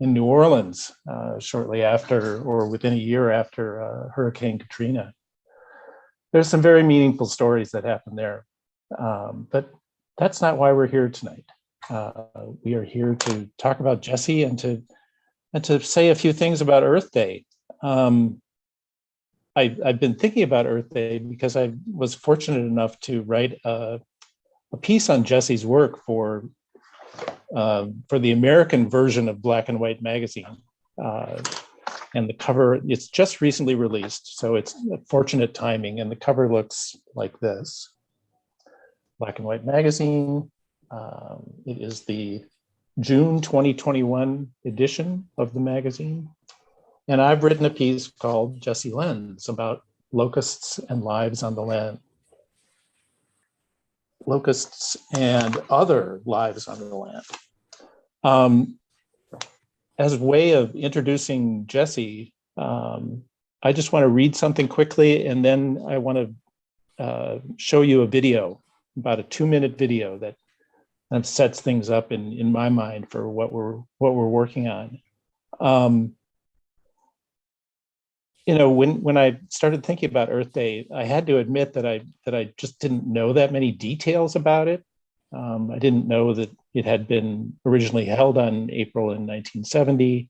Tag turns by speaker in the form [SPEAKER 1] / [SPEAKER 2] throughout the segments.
[SPEAKER 1] in New Orleans shortly after, or within a year after Hurricane Katrina. There's some very meaningful stories that happened there, but that's not why we're here tonight. We are here to talk about Jesse and to say a few things about Earth Day. I've been thinking about Earth Day because I was fortunate enough to write a piece on Jesse's work for the American version of Black and White magazine. And the cover, it's just recently released, so it's fortunate timing, and the cover looks like this. Black and White magazine. It is the June 2021 edition of the magazine. And I've written a piece called Jesse Lenz about locusts and lives on the land. Locusts and other lives on the land. As a way of introducing Jesse, I just want to read something quickly, and then I want to show you a video, about a 2-minute video that sets things up in my mind for what we're working on. You know, when I started thinking about Earth Day, I had to admit that I just didn't know that many details about it. I didn't know that it had been originally held on April in 1970,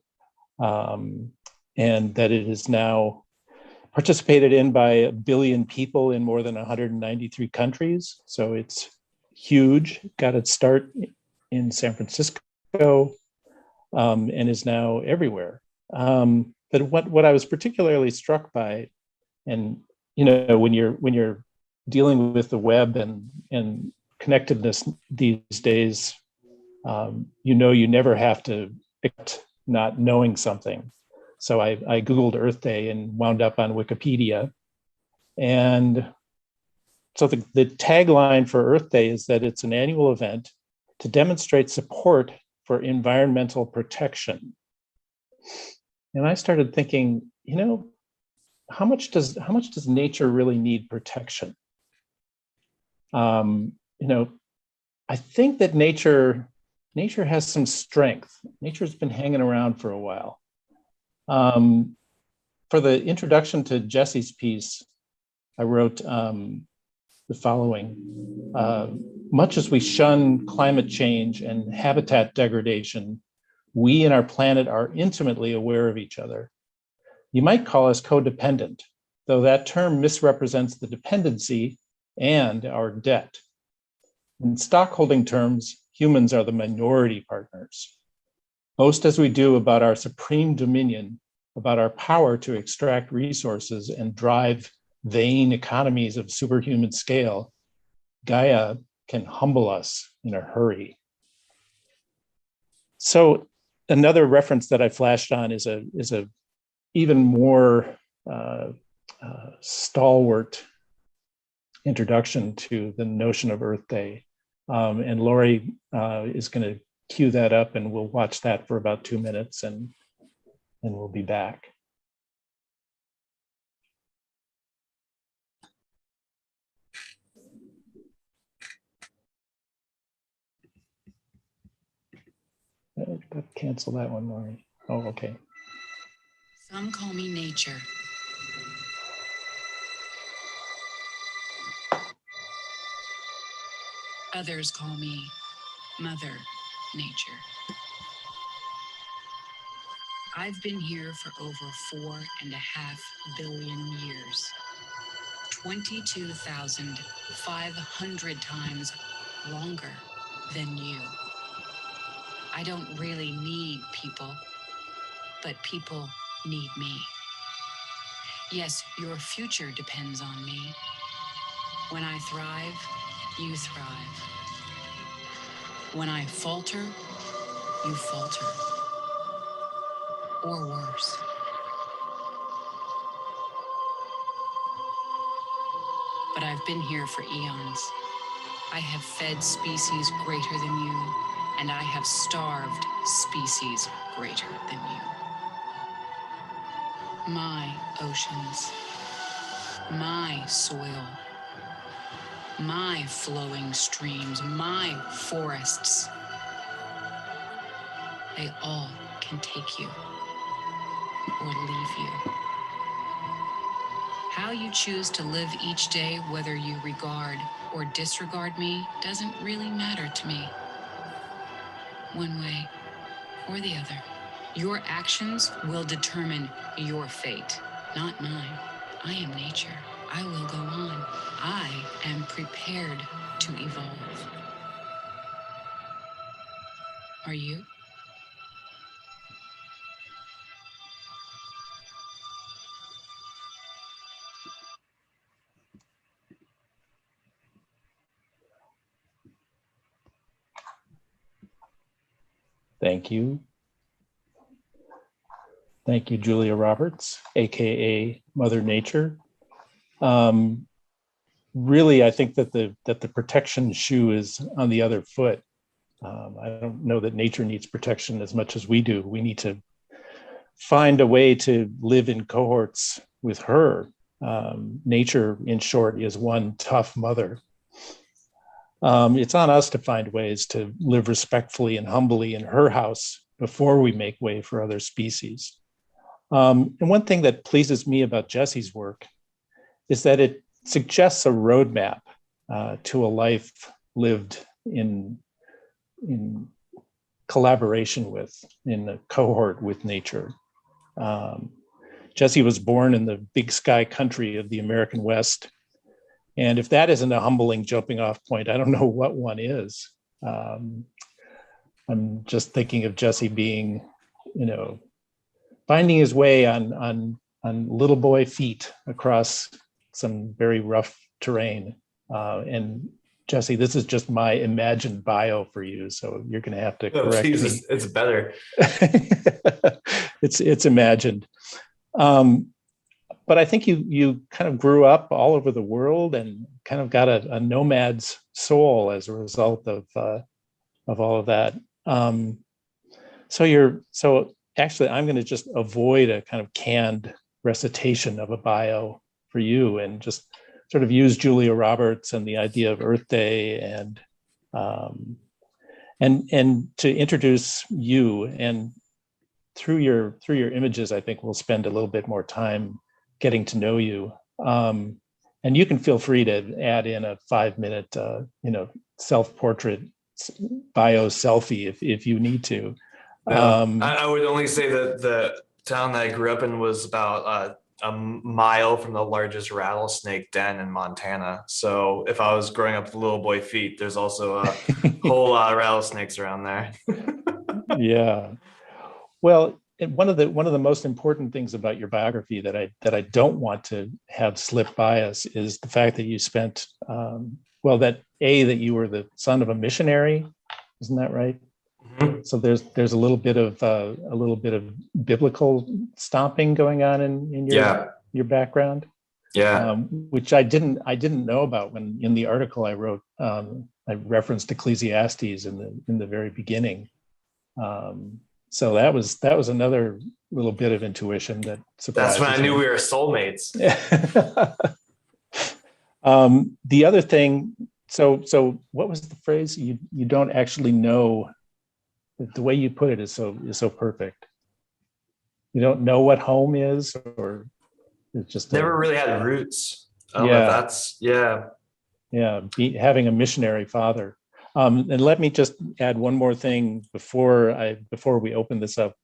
[SPEAKER 1] and that it is now participated in by 1 billion people in more than 193 countries. So it's huge, got its start in San Francisco, and is now everywhere. But what I was particularly struck by, and you know, when you're dealing with the web and connectedness these days, you know, you never have to accept not knowing something. So I Googled Earth Day and wound up on Wikipedia. And so the tagline for Earth Day is that it's an annual event to demonstrate support for environmental protection. And I started thinking, you know, how much does nature really need protection? You know, I think that nature has some strength. Nature's been hanging around for a while. For the introduction to Jesse's piece, I wrote the following. Much as we shun climate change and habitat degradation, we and our planet are intimately aware of each other. You might call us codependent, though that term misrepresents the dependency and our debt. In stockholding terms, humans are the minority partners. Boast as we do about our supreme dominion, about our power to extract resources and drive vain economies of superhuman scale, Gaia can humble us in a hurry. So another reference that I flashed on is a even more stalwart introduction to the notion of Earth Day. And Lori is going to cue that up, and we'll watch that for about 2 minutes, and we'll be back. Cancel that one, Lori. Oh, okay.
[SPEAKER 2] Some call me nature. Others call me Mother Nature. I've been here for over 4.5 billion years. 22,500 times longer than you. I don't really need people, but people need me. Yes, your future depends on me. When I thrive, you thrive. When I falter, you falter. Or worse. But I've been here for eons. I have fed species greater than you, and I have starved species greater than you. My oceans, my soil, my flowing streams, my forests, they all can take you or leave you. How you choose to live each day, whether you regard or disregard me, doesn't really matter to me. One way or the other. Your actions will determine your fate, not mine. I am nature. I will go on. I am prepared to evolve. Are you?
[SPEAKER 1] Thank you. Thank you, Julia Roberts, AKA Mother Nature. Really, I think that the protection shoe is on the other foot. I don't know that nature needs protection as much as we do. We need to find a way to live in cohorts with her. Nature, in short, is one tough mother. It's on us to find ways to live respectfully and humbly in her house before we make way for other species. And one thing that pleases me about Jesse's work is that it suggests a roadmap to a life lived in collaboration with, in a cohort with nature. Jesse was born in the big sky country of the American West. And if that isn't a humbling jumping off point, I don't know what one is. I'm just thinking of Jesse being, finding his way on little boy feet across some very rough terrain. And Jesse, this is just my imagined bio for you, so you're going to have to correct me.
[SPEAKER 3] It's better.
[SPEAKER 1] It's imagined. But I think you kind of grew up all over the world and kind of got a nomad's soul as a result of all of that. So actually, I'm going to just avoid a kind of canned recitation of a bio for you and just sort of use Julia Roberts and the idea of Earth Day and to introduce you. And through your images, I think we'll spend a little bit more time getting to know you. And you can feel free to add in a 5-minute, self-portrait bio selfie if you need to.
[SPEAKER 3] I would only say that the town that I grew up in was about a mile from the largest rattlesnake den in Montana. So if I was growing up with little boy feet, there's also a whole lot of rattlesnakes around there.
[SPEAKER 1] Yeah. Well, one of the most important things about your biography that I don't want to have slip by us is the fact that you spent that you were the son of a missionary, isn't that right? Mm-hmm. So there's a little bit of biblical stomping going on in your background.
[SPEAKER 3] Yeah.
[SPEAKER 1] Which I didn't know about when in the article I wrote. I referenced Ecclesiastes in the very beginning. So that was another little bit of intuition that surprised me.
[SPEAKER 3] That's when I knew we were soulmates.
[SPEAKER 1] The other thing, so what was the phrase? You don't actually know. The way you put it is so perfect. You don't know what home is, or it's just
[SPEAKER 3] never really had roots.
[SPEAKER 1] Having a missionary father. And let me just add one more thing before we open this up,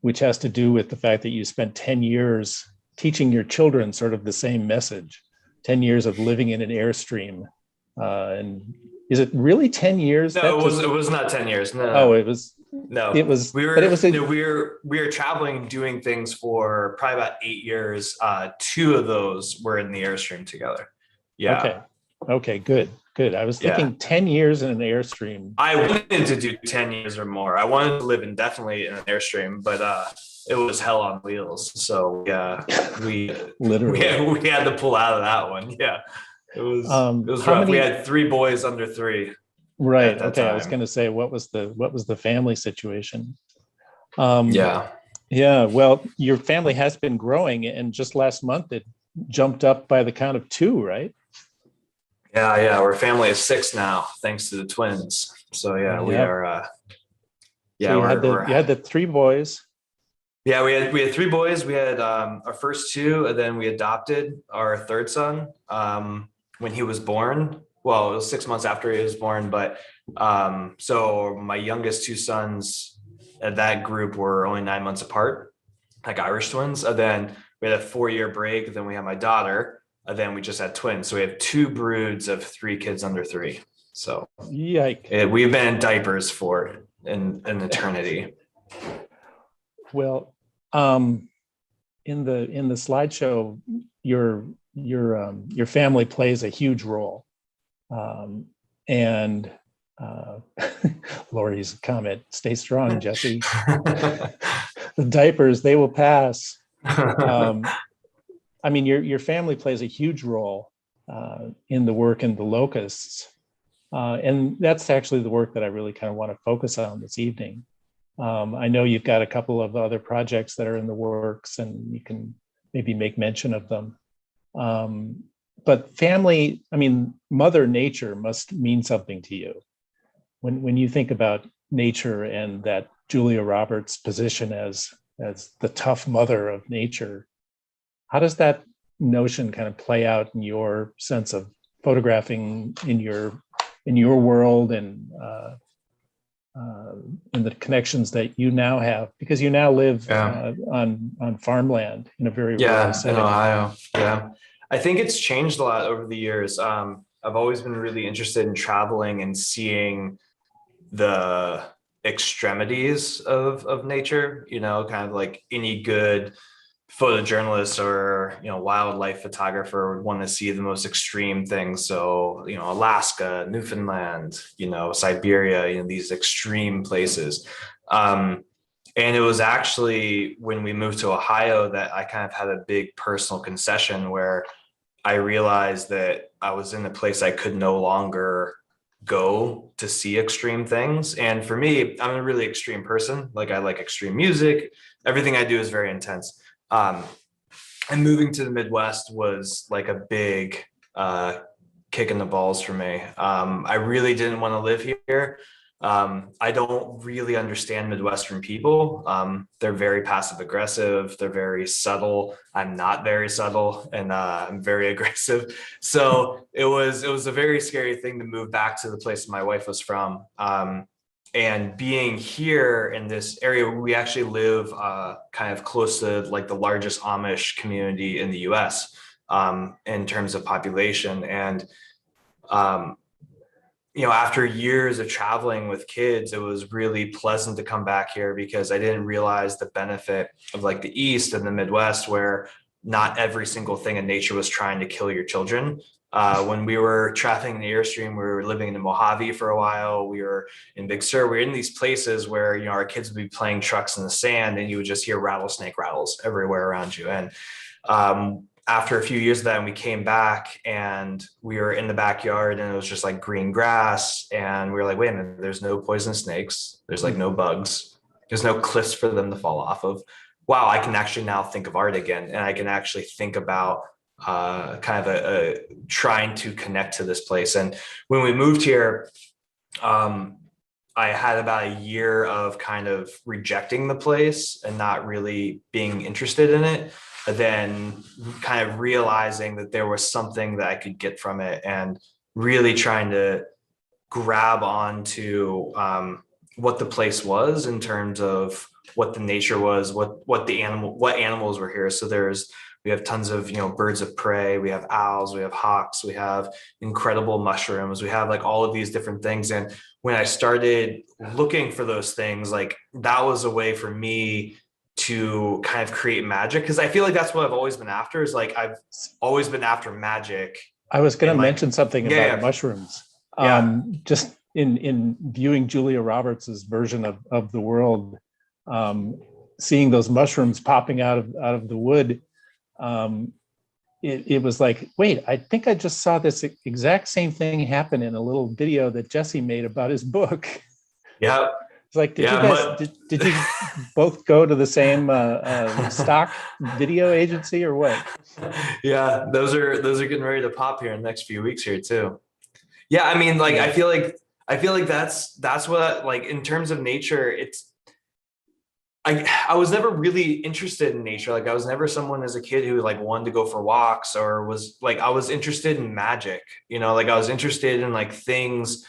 [SPEAKER 1] which has to do with the fact that you spent 10 years teaching your children sort of the same message, 10 years of living in an Airstream. And is it really 10 years?
[SPEAKER 3] No, it was not 10 years. No.
[SPEAKER 1] Oh, it was.
[SPEAKER 3] No,
[SPEAKER 1] it was.
[SPEAKER 3] We were traveling, doing things for probably about 8 years. 2 of those were in the Airstream together. Yeah.
[SPEAKER 1] Okay. Good. I was thinking 10 years in an Airstream.
[SPEAKER 3] I wanted to do 10 years or more. I wanted to live indefinitely in an Airstream, but it was hell on wheels. So we literally we had to pull out of that one. Yeah. It was rough. We had 3 boys under 3.
[SPEAKER 1] Right. Okay. Time. I was going to say, what was the family situation?
[SPEAKER 3] Yeah.
[SPEAKER 1] Well, your family has been growing, and just last month it jumped up by the count of 2, right?
[SPEAKER 3] Yeah. We're a family of 6 now, thanks to the twins. So we are
[SPEAKER 1] So you had the three boys.
[SPEAKER 3] Yeah, we had three boys. We had our first two, and then we adopted our third son when he was born. Well, it was 6 months after he was born, but so my youngest two sons at that group were only 9 months apart, like Irish twins. And then we had a 4-year break. Then we had my daughter, and then we just had twins. So we have two broods of 3 kids under 3. So we've been in diapers for an eternity.
[SPEAKER 1] Well, in the slideshow, your family plays a huge role, and Lori's comment: "Stay strong, Jesse." The diapers, they will pass. I mean, your family plays a huge role in the work in the Locusts, and that's actually the work that I really kind of want to focus on this evening. I know you've got a couple of other projects that are in the works, and you can maybe make mention of them. But family, I mean, Mother Nature must mean something to you. When you think about nature and that Julia Roberts' position as the tough mother of nature, how does that notion kind of play out in your sense of photographing in your world and the connections that you now have, because you now live on farmland in a very rural setting.
[SPEAKER 3] In Ohio. Yeah, I think it's changed a lot over the years. I've always been really interested in traveling and seeing the extremities of nature, kind of like any good photojournalist or wildlife photographer would want to see the most extreme things. So Alaska, Newfoundland, Siberia, these extreme places. And it was actually when we moved to Ohio that I kind of had a big personal concession where I realized that I was in a place I could no longer go to see extreme things. And for me, I'm a really extreme person. Like, I like extreme music. Everything I do is very intense. And moving to the Midwest was like a big kick in the balls for me. I really didn't want to live here. I don't really understand Midwestern people. They're very passive aggressive. They're very subtle. I'm not very subtle, and I'm very aggressive. So it was a very scary thing to move back to the place my wife was from. And being here in this area, we actually live kind of close to like the largest Amish community in the US in terms of population. And after years of traveling with kids, it was really pleasant to come back here because I didn't realize the benefit of like the East and the Midwest, where not every single thing in nature was trying to kill your children. When we were traveling in the Airstream, we were living in the Mojave for a while. We were in Big Sur. We were in these places where, our kids would be playing trucks in the sand and you would just hear rattlesnake rattles everywhere around you. And after a few years of that, and we came back and we were in the backyard and it was just like green grass. And we were like, wait a minute, there's no poisonous snakes. There's like no bugs. There's no cliffs for them to fall off of. Wow, I can actually now think of art again. And I can actually think about kind of trying to connect to this place. And when we moved here, I had about a year of kind of rejecting the place and not really being interested in it. And then kind of realizing that there was something that I could get from it and really trying to grab onto what the place was in terms of what the nature was, what animals were here. So we have tons of, birds of prey, we have owls, we have hawks, we have incredible mushrooms, we have like all of these different things. And when I started looking for those things, like that was a way for me to kind of create magic. Cause I feel like that's what I've always been after, is like, I've always been after magic.
[SPEAKER 1] I was going to mention something about mushrooms. Just in viewing Julia Roberts's version of the world, seeing those mushrooms popping out of the wood, it was like, wait, I think I just saw this exact same thing happen in a little video that Jesse made about his book.
[SPEAKER 3] Yeah.
[SPEAKER 1] It's like, did you both go to the same stock video agency or what?
[SPEAKER 3] Yeah, those are getting ready to pop here in the next few weeks here too. Yeah, I mean, like I feel like that's what, like, in terms of nature, I was never really interested in nature. Like I was never someone as a kid who like wanted to go for walks or was like, I was interested in magic, like I was interested in like things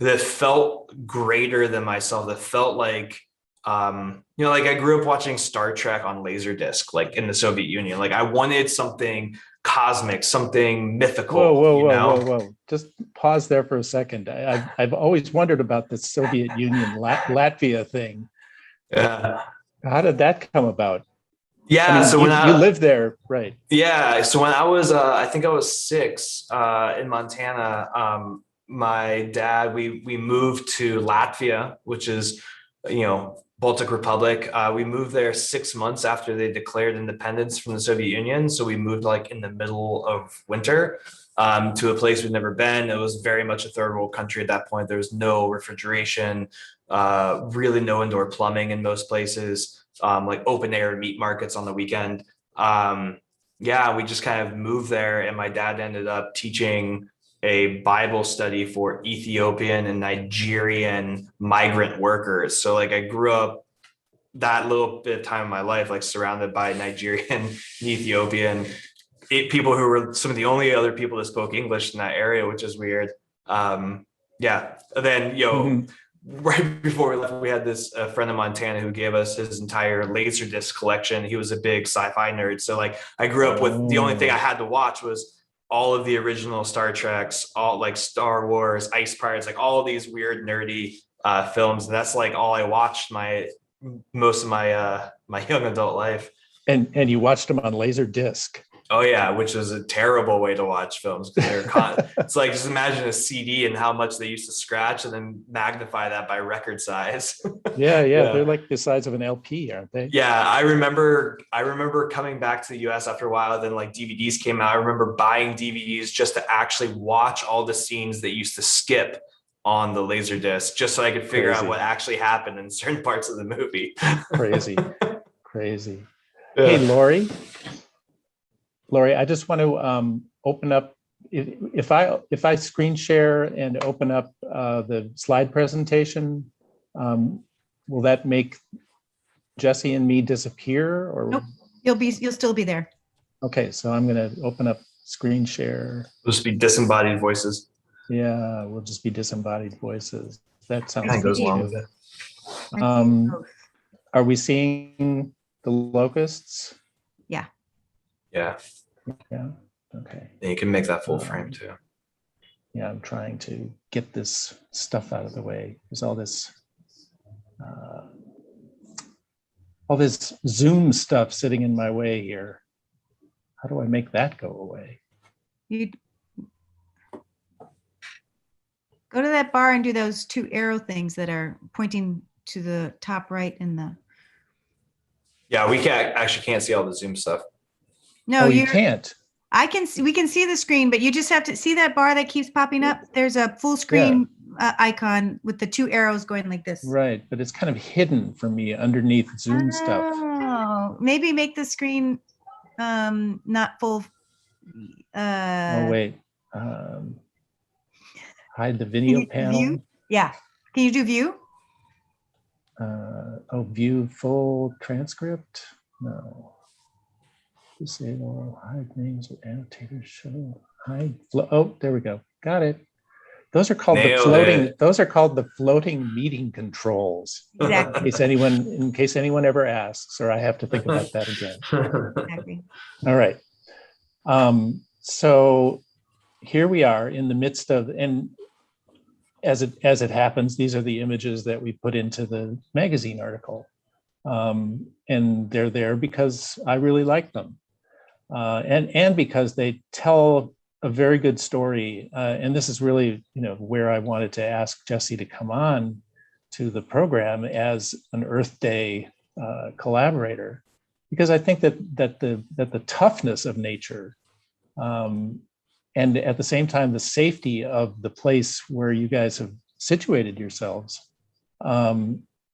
[SPEAKER 3] that felt greater than myself, that felt like, like I grew up watching Star Trek on Laserdisc, like in the Soviet Union. Like I wanted something cosmic, something mythical,
[SPEAKER 1] Whoa. Just pause there for a second. I've always wondered about the Soviet Union Latvia thing.
[SPEAKER 3] Yeah.
[SPEAKER 1] How did that come about?
[SPEAKER 3] Yeah.
[SPEAKER 1] I mean,
[SPEAKER 3] So
[SPEAKER 1] you lived there, right?
[SPEAKER 3] Yeah. So when I was, I think I was 6 in Montana, my dad, we moved to Latvia, which is, Baltic Republic. We moved there 6 months after they declared independence from the Soviet Union. So we moved like in the middle of winter to a place we'd never been. It was very much a third world country at that point. There was no refrigeration, really no indoor plumbing in most places, like open air meat markets on the weekend. Yeah, we just kind of moved there, and my dad ended up teaching a Bible study for Ethiopian and Nigerian migrant workers. So like I grew up that little bit of time in my life, like surrounded by Nigerian and Ethiopian people who were some of the only other people that spoke English in that area, which is weird. Yeah. And then, right before we left, we had this friend in Montana who gave us his entire Laserdisc collection. He was a big sci-fi nerd. So like I grew up with the only thing I had to watch was all of the original Star Treks, all like Star Wars, Ice Pirates, like all of these weird nerdy films. And that's like all I watched most of my my young adult life.
[SPEAKER 1] And you watched them on Laserdisc.
[SPEAKER 3] Oh yeah, which is a terrible way to watch films because it's like just imagine a CD and how much they used to scratch and then magnify that by record size.
[SPEAKER 1] Yeah, they're like the size of an LP, aren't they?
[SPEAKER 3] Yeah, I remember coming back to the US after a while, then like DVDs came out. I remember buying DVDs just to actually watch all the scenes that used to skip on the Laserdisc, just so I could figure out what actually happened in certain parts of the movie.
[SPEAKER 1] Crazy.
[SPEAKER 3] Yeah.
[SPEAKER 1] Hey, Lori, I just want to open up. If I screen share and open up the slide presentation, will that make Jesse and me disappear? Or
[SPEAKER 4] nope, you'll still be there.
[SPEAKER 1] Okay, so I'm going to open up screen share.
[SPEAKER 3] It'll just be disembodied voices.
[SPEAKER 1] Yeah, we'll just be disembodied voices. That sounds
[SPEAKER 3] kind of goes along with
[SPEAKER 1] it. Are we seeing the locusts?
[SPEAKER 4] Yeah.
[SPEAKER 3] Yeah.
[SPEAKER 1] Yeah. Okay.
[SPEAKER 3] And you can make that full frame too.
[SPEAKER 1] Yeah, I'm trying to get this stuff out of the way. There's all this Zoom stuff sitting in my way here. How do I make that go away?
[SPEAKER 4] You go to that bar and do those 2 arrow things that are pointing to the top right in the.
[SPEAKER 3] Yeah, we can't see all the Zoom stuff.
[SPEAKER 4] No,
[SPEAKER 1] you can't.
[SPEAKER 4] I can see. We can see the screen, but you just have to see that bar that keeps popping up. There's a full screen icon with the 2 arrows going like this.
[SPEAKER 1] Right, but it's kind of hidden for me underneath Zoom stuff.
[SPEAKER 4] Oh, maybe make the screen not full.
[SPEAKER 1] Oh wait, hide the video panel.
[SPEAKER 4] View? Yeah, can you do view?
[SPEAKER 1] View full transcript. No. Disable, hide names or annotators, show, hide. Oh, there we go. Got it. Those are called the floating meeting controls.
[SPEAKER 4] Exactly.
[SPEAKER 1] In case anyone ever asks, or I have to think about that again.
[SPEAKER 4] Exactly.
[SPEAKER 1] All right. So here we are in the midst of, and as it happens, these are the images that we put into the magazine article. And they're there because I really like them. And because they tell a very good story. And this is really, where I wanted to ask Jesse to come on to the program as an Earth Day collaborator, because I think that the toughness of nature, and at the same time the safety of the place where you guys have situated yourselves,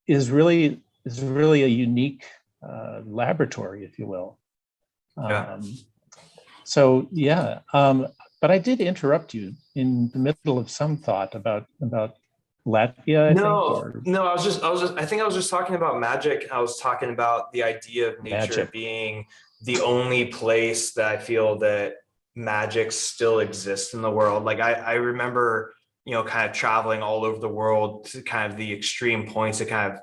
[SPEAKER 1] is really a unique laboratory, if you will. But I did interrupt you in the middle of some thought about Latvia, I think.
[SPEAKER 3] I think I was just talking about magic. I was talking about the idea of nature
[SPEAKER 1] Magic.
[SPEAKER 3] being the only place that I feel that magic still exists in the world. Like I remember, kind of traveling all over the world to kind of the extreme points to kind of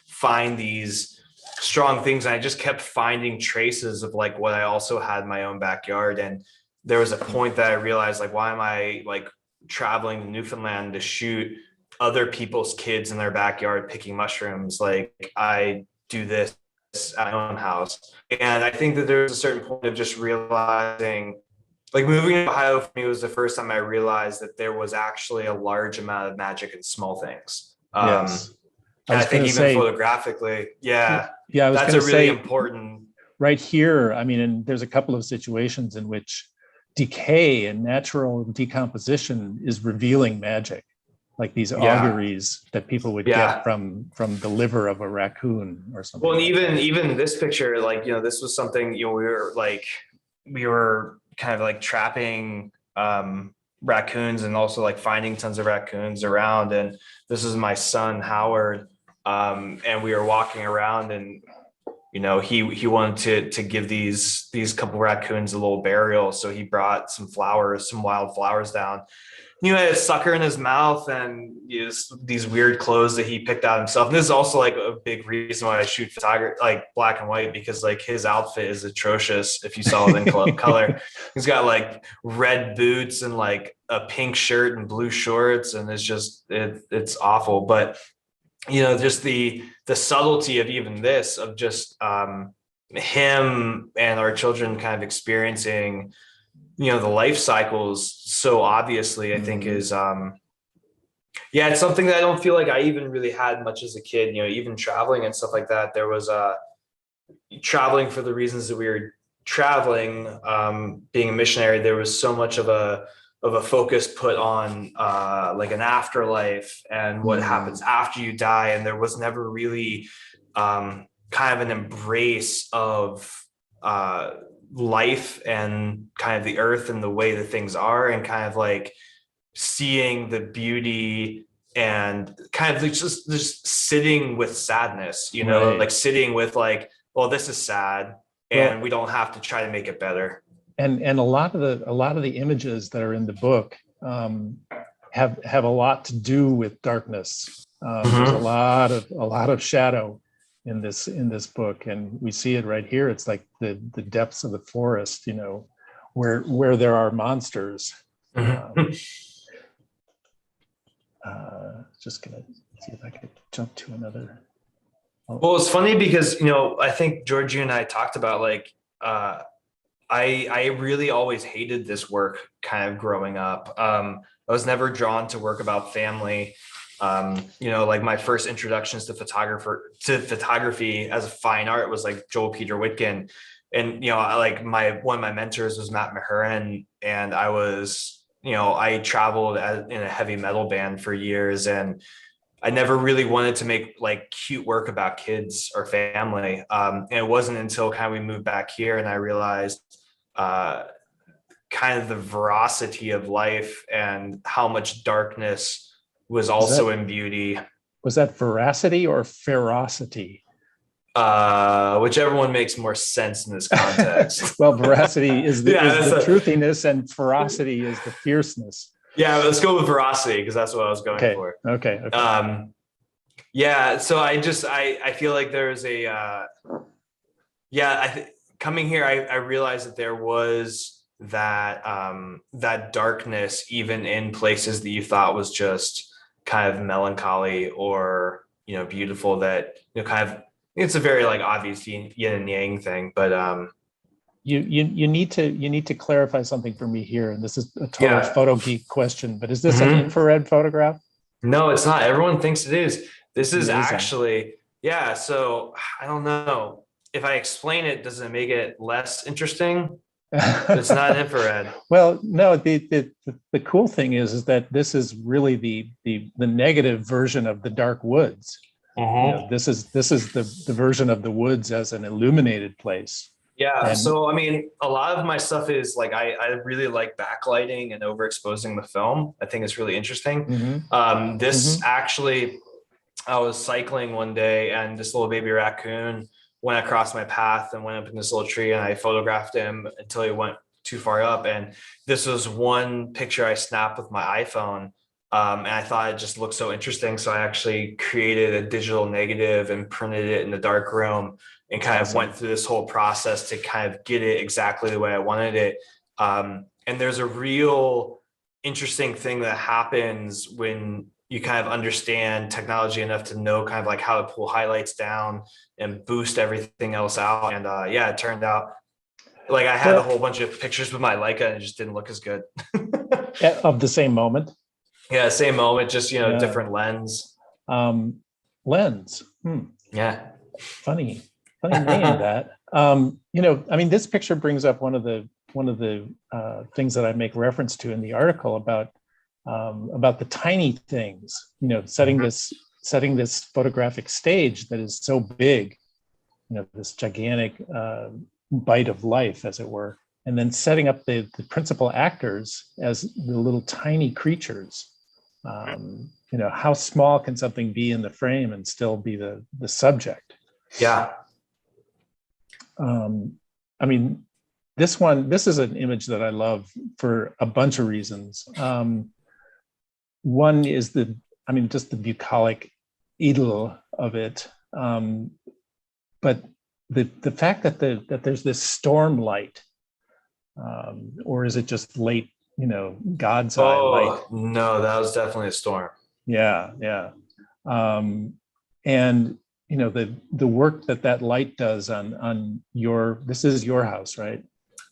[SPEAKER 3] find these strong things. And I just kept finding traces of like what I also had in my own backyard. And there was a point that I realized, like, why am I like traveling to Newfoundland to shoot other people's kids in their backyard picking mushrooms? Like, I do this at my own house. And I think that there's a certain point of just realizing, like, moving to Ohio for me was the first time I realized that there was actually a large amount of magic in small things.
[SPEAKER 1] Yes.
[SPEAKER 3] And I think even photographically,
[SPEAKER 1] yeah, I was
[SPEAKER 3] that's a really important.
[SPEAKER 1] Right here, I mean, and there's a couple of situations in which decay and natural decomposition is revealing magic, like these auguries that people would get from the liver of a raccoon or something.
[SPEAKER 3] Well, and even this picture, like, this was something, we were kind of like trapping raccoons and also like finding tons of raccoons around. And this is my son, Howard. And we were walking around, and he wanted to give these couple raccoons a little burial, so he brought some wild flowers down. He had a sucker in his mouth and these weird clothes that he picked out himself. And this is also like a big reason why I shoot photography, like black and white, because like his outfit is atrocious. If you saw it in color, he's got like red boots and like a pink shirt and blue shorts, and it's awful. But just the subtlety of even this, of just him and our children kind of experiencing, the life cycles so obviously, I think is, it's something that I don't feel like I even really had much as a kid, even traveling and stuff like that. There was traveling for the reasons that we were traveling, being a missionary, there was so much of a focus put on like an afterlife and what happens after you die. And there was never really kind of an embrace of life and kind of the earth and the way that things are, and kind of like seeing the beauty and kind of just sitting with sadness,
[SPEAKER 1] Right.
[SPEAKER 3] like sitting with like, well, this is sad, and we don't have to try to make it better.
[SPEAKER 1] And a lot of the images that are in the book have a lot to do with darkness. There's a lot of shadow in this book, and we see it right here. It's like the depths of the forest, where there are monsters. Just gonna see if I could jump to another.
[SPEAKER 3] Well, it's funny because I think George, you and I talked about like I really always hated this work kind of growing up. I was never drawn to work about family. Like my first introductions to photography as a fine art was like Joel Peter Witkin. And, one of my mentors was Matt Mahurin, and I was, I traveled in a heavy metal band for years, and I never really wanted to make like cute work about kids or family. And it wasn't until kind of we moved back here and I realized kind of the veracity of life and how much darkness was also in beauty.
[SPEAKER 1] Was that veracity or ferocity?
[SPEAKER 3] Whichever one makes more sense in this context.
[SPEAKER 1] Well, veracity is the truthiness, and ferocity is the fierceness.
[SPEAKER 3] Yeah, let's go with veracity because that's what I was going for.
[SPEAKER 1] Okay.
[SPEAKER 3] So I feel like there's coming here, I realized that there was that darkness even in places that you thought was just kind of melancholy or beautiful, that kind of, it's a very like obvious yin and yang thing, but
[SPEAKER 1] you need to clarify something for me here, and this is a total photo geek question, but is this an infrared photograph?
[SPEAKER 3] No, it's not. Everyone thinks it is. This is actually, so I don't know if I explain it, does it make it less interesting? It's not infrared.
[SPEAKER 1] Well, no, the cool thing is that this is really the negative version of the dark woods. This is the version of the woods as an illuminated place.
[SPEAKER 3] Yeah.
[SPEAKER 1] And
[SPEAKER 3] So, I mean, a lot of my stuff is like, I really like backlighting and overexposing the film. I think it's really interesting.
[SPEAKER 1] mhm,
[SPEAKER 3] This
[SPEAKER 1] mhm.
[SPEAKER 3] actually, I was cycling one day and this little baby raccoon went across my path and went up in this little tree, and I photographed him until he went too far up. And this was one picture I snapped with my iPhone. And I thought it just looked so interesting. So I actually created a digital negative and printed it in the dark room and kind of
[SPEAKER 1] Awesome.
[SPEAKER 3] went through this whole process to kind of get it exactly the way I wanted it. And there's a real interesting thing that happens when you kind of understand technology enough to know kind of like how to pull highlights down and boost everything else out. And yeah, it turned out like I had a
[SPEAKER 1] Well,
[SPEAKER 3] whole bunch of pictures with my Leica and it just didn't look as good.
[SPEAKER 1] of the same moment.
[SPEAKER 3] Yeah, same moment, just
[SPEAKER 1] Yeah.
[SPEAKER 3] different lens.
[SPEAKER 1] Um, Lens.
[SPEAKER 3] Yeah.
[SPEAKER 1] Funny name that. I mean, this picture brings up one of the things that I make reference to in the article about the tiny things. Setting this photographic stage that is so big. This gigantic bite of life, as it were, and then setting up the principal actors as the little tiny creatures. How small can something be in the frame and still be the subject?
[SPEAKER 3] Yeah.
[SPEAKER 1] I mean, this is an image that I love for a bunch of reasons. One is just the bucolic idyll of it. But the fact that there's this storm light, or is it just late, God's eye light?
[SPEAKER 3] Oh, no, that was definitely a storm.
[SPEAKER 1] Yeah. And the work that light does on this is your house, right?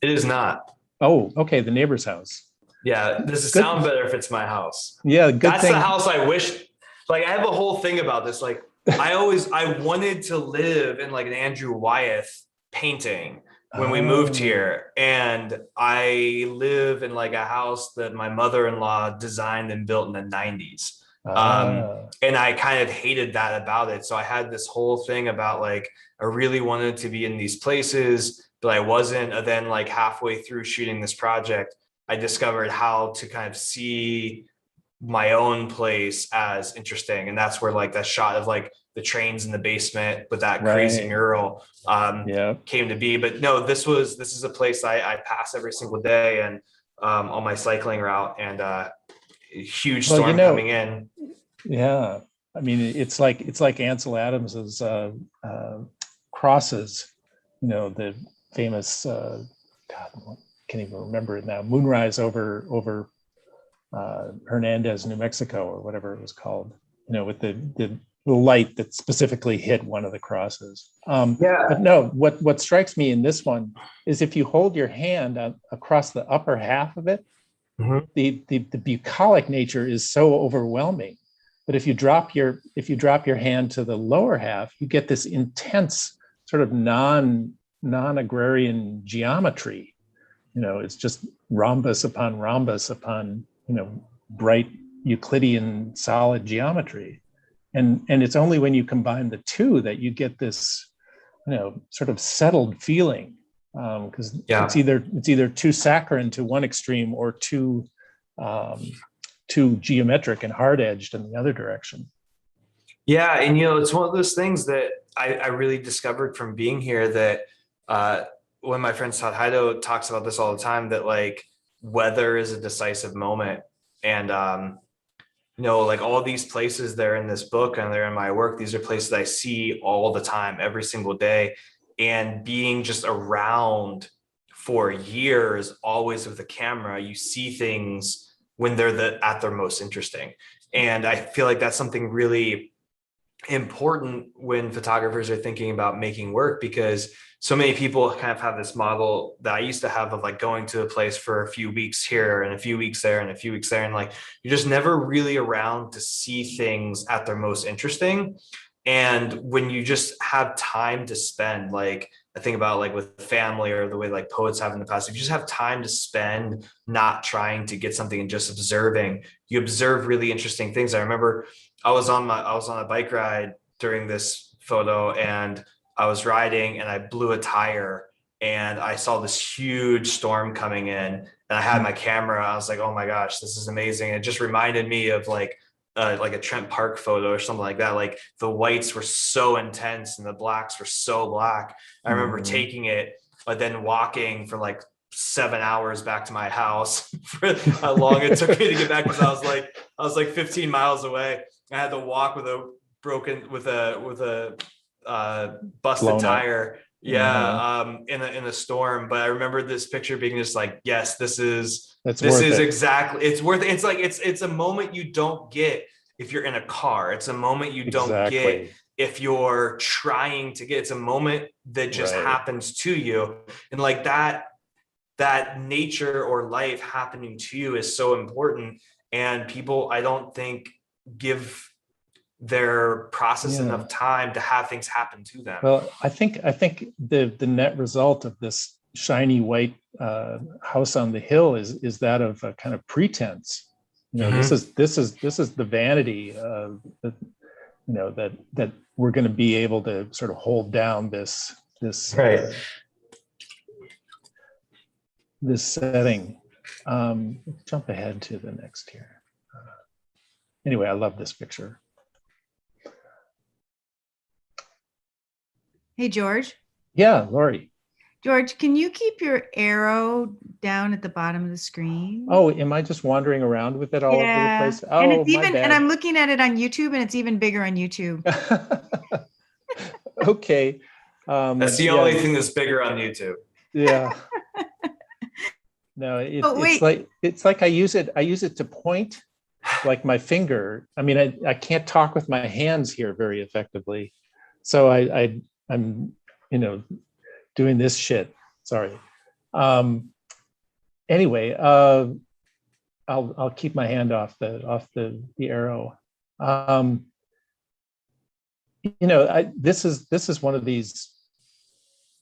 [SPEAKER 3] It is not.
[SPEAKER 1] Oh, okay, the neighbor's house.
[SPEAKER 3] Yeah, this is
[SPEAKER 1] Good.
[SPEAKER 3] sound better if it's my house.
[SPEAKER 1] Yeah, good
[SPEAKER 3] That's
[SPEAKER 1] thing.
[SPEAKER 3] the house I wish. Like I have a whole thing about this. Like I wanted to live in like an Andrew Wyeth painting when we moved here, and I live in like a house that my mother-in-law designed and built in the 90s. And I kind of hated that about it. So I had this whole thing about like I really wanted to be in these places, but I wasn't. And then like halfway through shooting this project, I discovered how to kind of see my own place as interesting. And that's where like that shot of like the trains in the basement with that crazy mural came to be. But no, this is a place I pass every single day and on my cycling route, and huge storm coming in.
[SPEAKER 1] Yeah. I mean, it's like Ansel Adams's crosses, the famous God, I can't even remember it now, moonrise over Hernandez, New Mexico, or whatever it was called, with the light that specifically hit one of the crosses. But no, what strikes me in this one is if you hold your hand across the upper half of it, the bucolic nature is so overwhelming. But if you drop your hand to the lower half, you get this intense sort of non-agrarian geometry. It's just rhombus upon rhombus upon bright Euclidean solid geometry. And it's only when you combine the two that you get this, sort of settled feeling, because it's either too saccharine to one extreme or too geometric and hard edged in the other direction.
[SPEAKER 3] Yeah, and it's one of those things that I really discovered from being here that when my friend Todd Heido talks about this all the time, that like weather is a decisive moment. And like all these places that are in this book and they're in my work, these are places I see all the time, every single day. And being just around for years, always with a camera, you see things when they're at their most interesting. And I feel like that's something really important when photographers are thinking about making work, because so many people kind of have this model that I used to have of like going to a place for a few weeks here and a few weeks there and a few weeks there. And like, you're just never really around to see things at their most interesting. And when you just have time to spend, like I think about like with family or the way like poets have in the past, if you just have time to spend not trying to get something and just observing, you observe really interesting things. I remember I was on a bike ride during this photo, and I was riding and I blew a tire, and I saw this huge storm coming in, and I had my camera. I was like, oh my gosh, this is amazing. It just reminded me of like a Trent Park photo or something like that. Like the whites were so intense and the blacks were so black. I remember taking it, but then walking for like 7 hours back to my house for how long it took me to get back, because I was like 15 miles away. I had to walk with a busted
[SPEAKER 1] Blown up.
[SPEAKER 3] tire. Yeah. In a storm. But I remember this picture being just like, yes, this is exactly, it's worth it. It's like, it's a moment you don't get if you're in a car. It's a moment you don't get if you're trying to get, it's a moment that just happens to you. And like that nature or life happening to you is so important. And people, I don't think, give their process enough time to have things happen to them.
[SPEAKER 1] Well, I think the net result of this shiny white house on the hill is that of a kind of pretense. You know, this is the vanity that, you know, that we're going to be able to sort of hold down this this setting. Jump ahead to the next here. Anyway, I love this picture.
[SPEAKER 4] Hey, George.
[SPEAKER 1] Yeah, Lori.
[SPEAKER 4] George, can you keep your arrow down at the bottom of the screen?
[SPEAKER 1] Oh, am I just wandering around with it all over the place? Oh,
[SPEAKER 4] and it's
[SPEAKER 1] my bad.
[SPEAKER 4] and I'm looking at it on YouTube, and it's even bigger on YouTube.
[SPEAKER 1] Okay.
[SPEAKER 3] That's the only thing that's bigger on YouTube.
[SPEAKER 1] Yeah. No, it's like I use it to point, like my finger. I mean, I can't talk with my hands here very effectively, so I'm doing this shit. Sorry. Anyway, I'll keep my hand off the arrow. This is one of these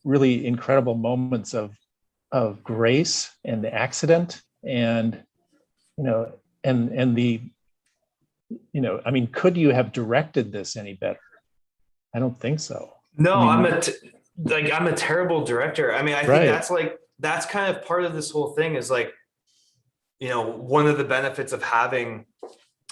[SPEAKER 1] really incredible moments of grace and the accident, and I mean, could you have directed this any better? I don't think so.
[SPEAKER 3] No, I'm a terrible director. I mean, I think that's kind of part of this whole thing is like, one of the benefits of having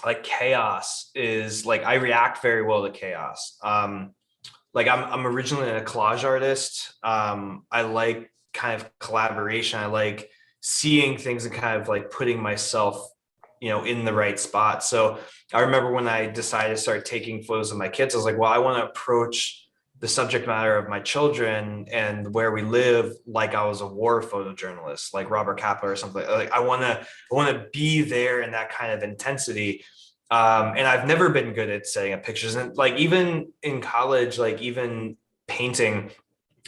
[SPEAKER 3] like chaos is like, I react very well to chaos. Like I'm originally a collage artist. I like kind of collaboration. I like seeing things and kind of like putting myself, in the right spot. So I remember when I decided to start taking photos of my kids, I was like, well, I want to approach the subject matter of my children and where we live like I was a war photojournalist, like Robert Capa or something. Like I want to be there in that kind of intensity. And I've never been good at setting up pictures. And like even in college, like even painting,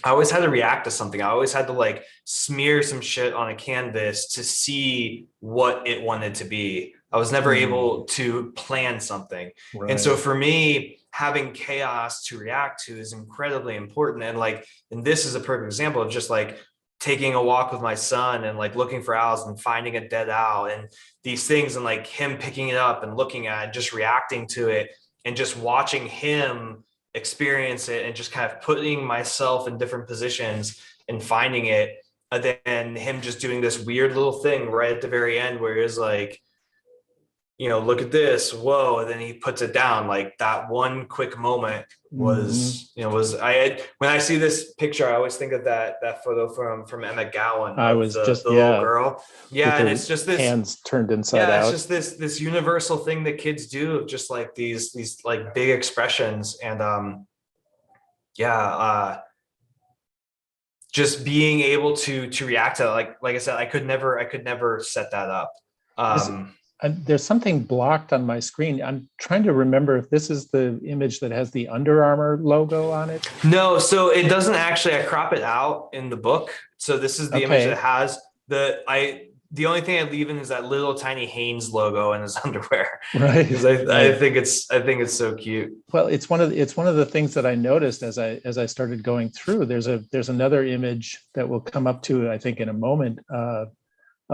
[SPEAKER 3] I always had to react to something. I always had to like smear some shit on a canvas to see what it wanted to be. I was never able to plan something. Right. And so for me, having chaos to react to is incredibly important. And this is a perfect example of just like taking a walk with my son and like looking for owls and finding a dead owl and these things, and like him picking it up and looking at it, just reacting to it and just watching him experience it and just kind of putting myself in different positions and finding it. And then him just doing this weird little thing right at the very end where he's like, look at this, whoa. And then he puts it down. Like that one quick moment was, when I see this picture, I always think of that photo from Emmett Gowan.
[SPEAKER 1] I was
[SPEAKER 3] the
[SPEAKER 1] just,
[SPEAKER 3] little girl. Yeah. And it's just this
[SPEAKER 1] hands turned inside out.
[SPEAKER 3] It's just this universal thing that kids do of just like these like big expressions. And just being able to react to it. Like I said, I could never set that up.
[SPEAKER 1] There's something blocked on my screen. I'm trying to remember if this is the image that has the Under Armour logo on it.
[SPEAKER 3] No, so it doesn't actually. I crop it out in the book. So this is the image that has the only thing I leave in is that little tiny Hanes logo in his underwear.
[SPEAKER 1] Right.
[SPEAKER 3] Because I think it's so cute.
[SPEAKER 1] Well, it's one of the things that I noticed as I started going through. There's another image that we'll come up to, I think, in a moment.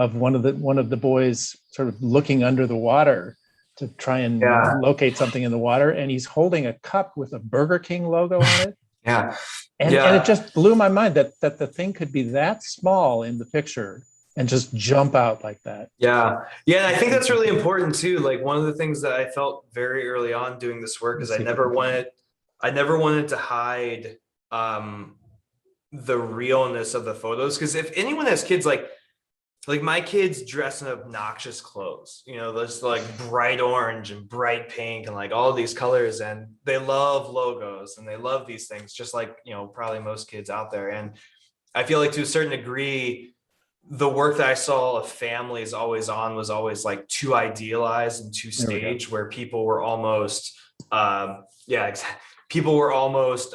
[SPEAKER 1] Of one of the boys sort of looking under the water to try and locate something in the water, and he's holding a cup with a Burger King logo on it.
[SPEAKER 3] Yeah.
[SPEAKER 1] And it just blew my mind that the thing could be that small in the picture and just jump out like that.
[SPEAKER 3] Yeah. I think that's really important too. Like one of the things that I felt very early on doing this work is I never wanted to hide the realness of the photos. Because if anyone has kids, like my kids dress in obnoxious clothes, those like bright orange and bright pink and like all these colors, and they love logos and they love these things, just like, probably most kids out there. And I feel like to a certain degree, the work that I saw of families always on was always like too idealized and too staged, where people were almost, people were almost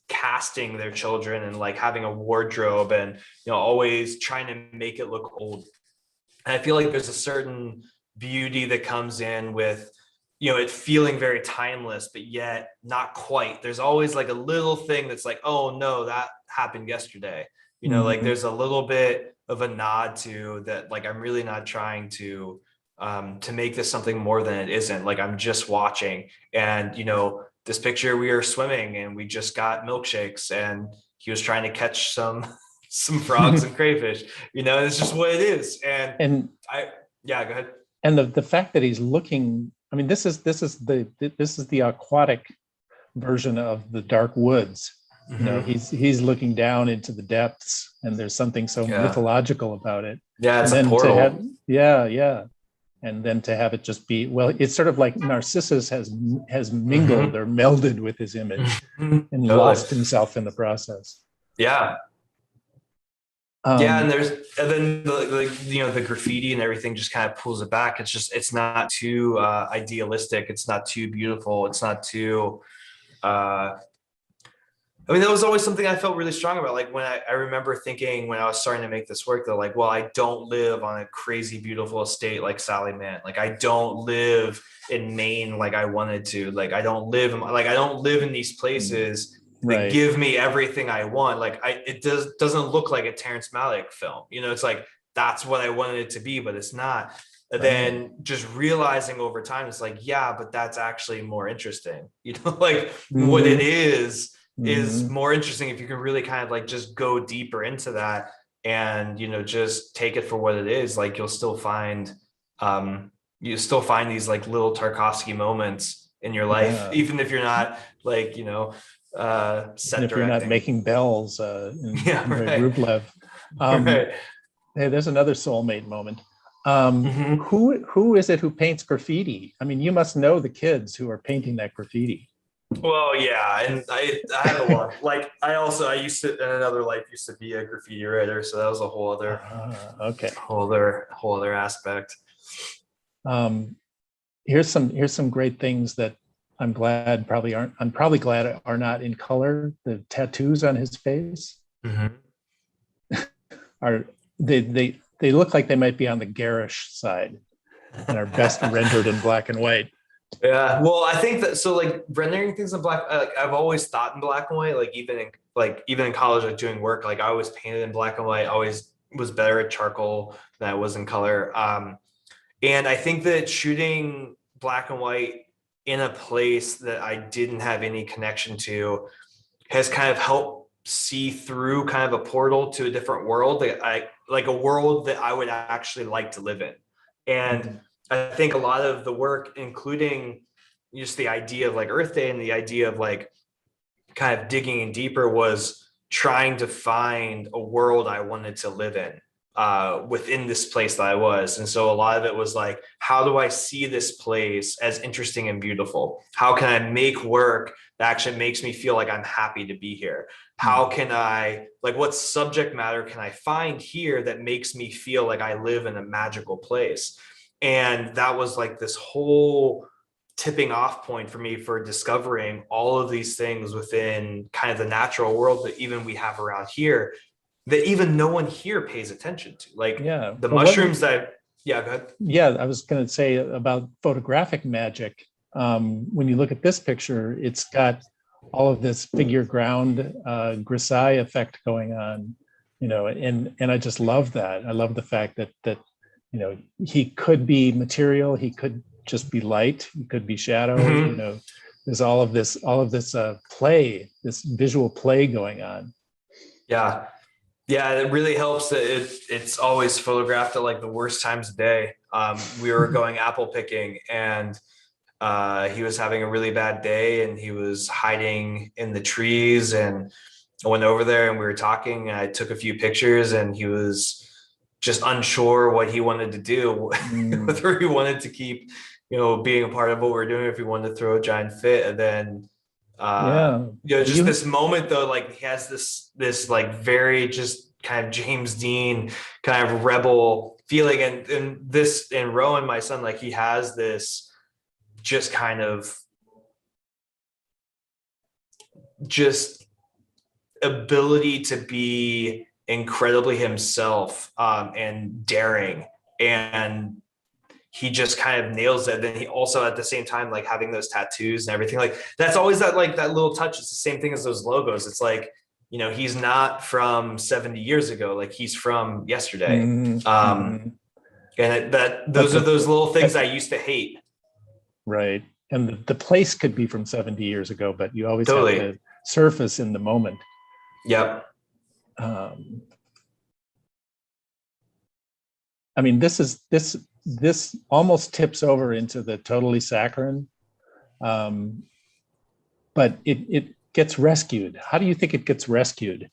[SPEAKER 3] casting their children and like having a wardrobe and, always trying to make it look old. And I feel like there's a certain beauty that comes in with, it feeling very timeless, but yet not quite. There's always like a little thing that's like, oh no, that happened yesterday. Like there's a little bit of a nod to that. Like, I'm really not trying to make this something more than it isn't. Like, I'm just watching, and, this picture, we were swimming and we just got milkshakes and he was trying to catch some frogs and crayfish, it's just what it is. And go ahead.
[SPEAKER 1] And the fact that he's looking, I mean, this is the aquatic version of the dark woods. He's looking down into the depths, and there's something so mythological about it.
[SPEAKER 3] Yeah, it's a portal.
[SPEAKER 1] And then to have it just be, well, it's sort of like Narcissus has mingled or melded with his image and lost himself in the process.
[SPEAKER 3] Yeah. And then the graffiti and everything just kind of pulls it back. It's not too idealistic. It's not too beautiful. It's not too, that was always something I felt really strong about. Like when I remember thinking when I was starting to make this work, they're like, well, I don't live on a crazy, beautiful estate like Sally meant. Like, I don't live in Maine like I wanted to. Like, I don't live in these places that give me everything I want. Like, it doesn't look like a Terrence Malick film. It's like, that's what I wanted it to be, but it's not. And then just realizing over time, it's like, yeah, but that's actually more interesting. What it is more interesting if you can really kind of like just go deeper into that and, just take it for what it is. Like, you'll still find these like little Tarkovsky moments in your life, even if you're not like, set
[SPEAKER 1] if you're not making bells in Rublev. Hey, there's another soulmate moment. Who is it who paints graffiti? I mean, you must know the kids who are painting that graffiti.
[SPEAKER 3] Well, yeah, and I have a lot. Like, I used to, in another life, used to be a graffiti writer, so that was a whole other whole other aspect.
[SPEAKER 1] Here's some great things that I'm probably glad are not in color. The tattoos on his face are they look like they might be on the garish side and are best rendered in black and white.
[SPEAKER 3] Yeah, well, I think that, so like rendering things in black, like I've always thought in black and white, like even in college, like doing work, like I always painted in black and white. I always was better at charcoal than I was in color. And I think that shooting black and white in a place that I didn't have any connection to has kind of helped see through kind of a portal to a different world, like a world that I would actually like to live in. And I think a lot of the work, including just the idea of like Earth Day and the idea of like kind of digging in deeper, was trying to find a world I wanted to live in within this place that I was. And so a lot of it was like, how do I see this place as interesting and beautiful? How can I make work that actually makes me feel like I'm happy to be here? How can I, like, what subject matter can I find here that makes me feel like I live in a magical place? And that was like this whole tipping off point for me for discovering all of these things within kind of the natural world that even we have around here that even no one here pays attention to. Like the mushrooms go ahead. Yeah,
[SPEAKER 1] I was going to say about photographic magic. When you look at this picture, it's got all of this figure ground grisaille effect going on, and I just love that. I love the fact that he could be material, he could just be light, he could be shadow, There's all of this play, this visual play going on.
[SPEAKER 3] Yeah. Yeah, it really helps that it's always photographed at like the worst times of day. We were going apple picking, and he was having a really bad day, and he was hiding in the trees, and I went over there and we were talking, and I took a few pictures, and he was just unsure what he wanted to do, whether he wanted to keep, being a part of what we're doing, if he wanted to throw a giant fit. And then just this moment though, like he has this like very just kind of James Dean kind of rebel feeling, and Rowan, my son, like he has this just kind of just ability to be incredibly himself, and daring, and he just kind of nails it. Then he also at the same time, like having those tattoos and everything, like that's always that little touch. It's the same thing as those logos. It's like, he's not from 70 years ago, like he's from yesterday. And those are those little things I used to hate.
[SPEAKER 1] Right. And the place could be from 70 years ago, but you always
[SPEAKER 3] Totally
[SPEAKER 1] have to surface in the moment.
[SPEAKER 3] Yep.
[SPEAKER 1] I mean, this almost tips over into the totally saccharine, but it gets rescued. How do you think it gets rescued?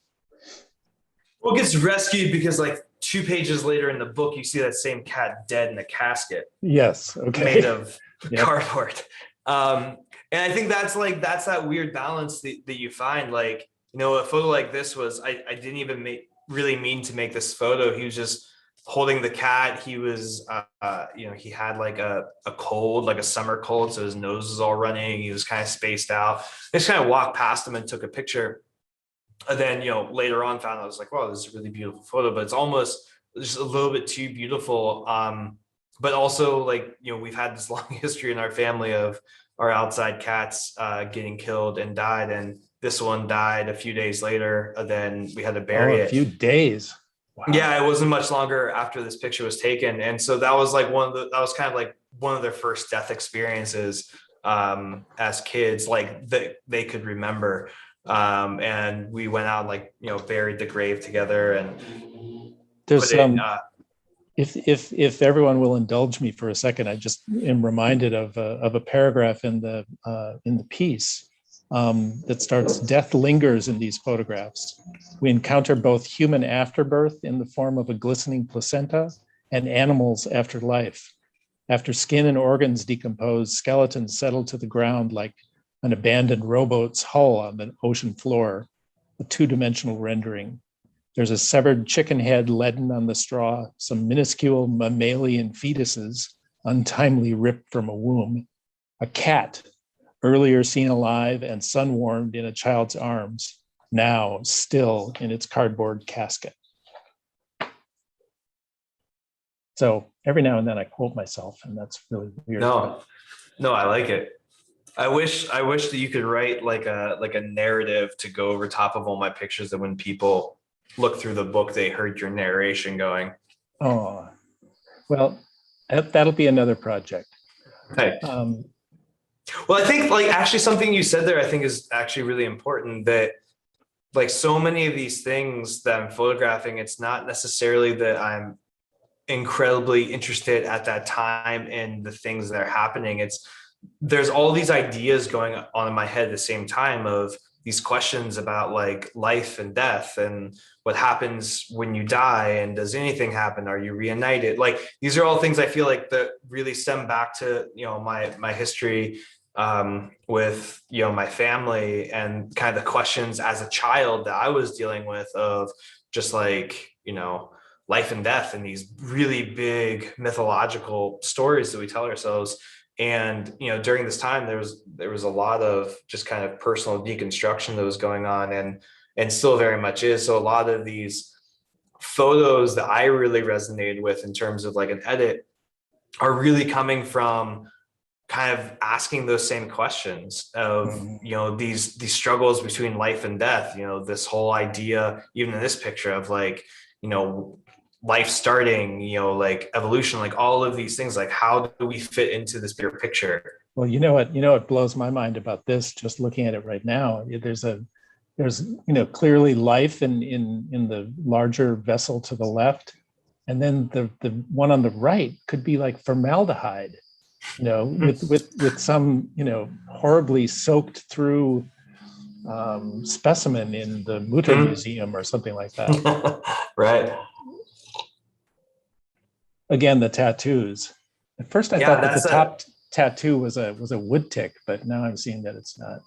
[SPEAKER 3] Well, it gets rescued because like 2 pages later in the book, you see that same cat dead in a casket.
[SPEAKER 1] Yes. Okay.
[SPEAKER 3] Made of cardboard. And I think that's that weird balance that you find. Like, a photo like this was, I didn't even really mean to make this photo. He was just holding the cat. He was, he had like a cold, like a summer cold. So his nose was all running. He was kind of spaced out. I just kind of walked past him and took a picture. And then, later on found out, I was like, wow, this is a really beautiful photo, but it's almost just a little bit too beautiful. But also like, we've had this long history in our family of our outside cats getting killed and died. And this one died a few days later. And then we had to bury it.
[SPEAKER 1] A few days.
[SPEAKER 3] Wow. Yeah, it wasn't much longer after this picture was taken. And so that was like that was kind of like one of their first death experiences as kids, like that they could remember. And we went out, like, buried the grave together. And
[SPEAKER 1] there's if everyone will indulge me for a second, I just am reminded of a paragraph in the piece that starts, "Death lingers in these photographs. We encounter both human afterbirth in the form of a glistening placenta and animals after life. After skin and organs decompose, skeletons settle to the ground like an abandoned rowboat's hull on the ocean floor, a two-dimensional rendering. There's a severed chicken head leaden on the straw, some minuscule mammalian fetuses untimely ripped from a womb, a cat earlier seen alive and sun-warmed in a child's arms, now still in its cardboard casket." So every now and then I quote myself, and that's really weird.
[SPEAKER 3] No, I like it. I wish that you could write like a narrative to go over top of all my pictures, that when people look through the book, they heard your narration going.
[SPEAKER 1] Oh, well, that'll be another project.
[SPEAKER 3] Hey. Well, I think like actually something you said there, I think is actually really important, that like so many of these things that I'm photographing, it's not necessarily that I'm incredibly interested at that time in the things that are happening. There's all these ideas going on in my head at the same time, of these questions about like life and death and what happens when you die, and does anything happen? Are you reunited? Like these are all things I feel like that really stem back to, my history with, my family, and kind of the questions as a child that I was dealing with, of just like, life and death, and these really big mythological stories that we tell ourselves. And, during this time, there was a lot of just kind of personal deconstruction that was going on, and still very much is. So a lot of these photos that I really resonated with in terms of like an edit are really coming from kind of asking those same questions of, these struggles between life and death, this whole idea, even in this picture, of like, life starting, like evolution, like all of these things, like how do we fit into this bigger picture?
[SPEAKER 1] Well, what blows my mind about this, just looking at it right now, there's clearly life in the larger vessel to the left. And then the one on the right could be like formaldehyde, with some, horribly soaked through specimen in the Mutter Museum or something like that.
[SPEAKER 3] Right.
[SPEAKER 1] Again, the tattoos. At first I thought that the top tattoo was a wood tick, but now I'm seeing that it's not.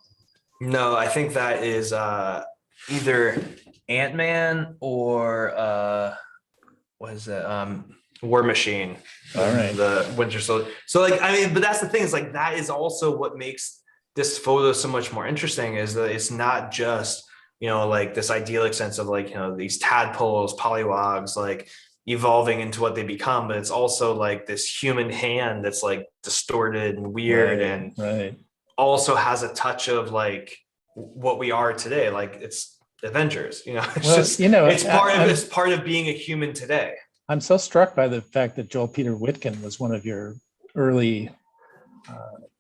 [SPEAKER 3] No, I think that is either Ant-Man or what is it? War Machine.
[SPEAKER 1] All right.
[SPEAKER 3] The Winter Soldier. So like, I mean, but that's the thing, is like, that is also what makes this photo so much more interesting, is that it's not just, like this idyllic sense of like, these tadpoles, polywogs, like evolving into what they become, but it's also like this human hand that's like distorted and weird, and also has a touch of like what we are today. Like it's Avengers, it's part of being a human today.
[SPEAKER 1] I'm so struck by the fact that Joel Peter Witkin was one of your early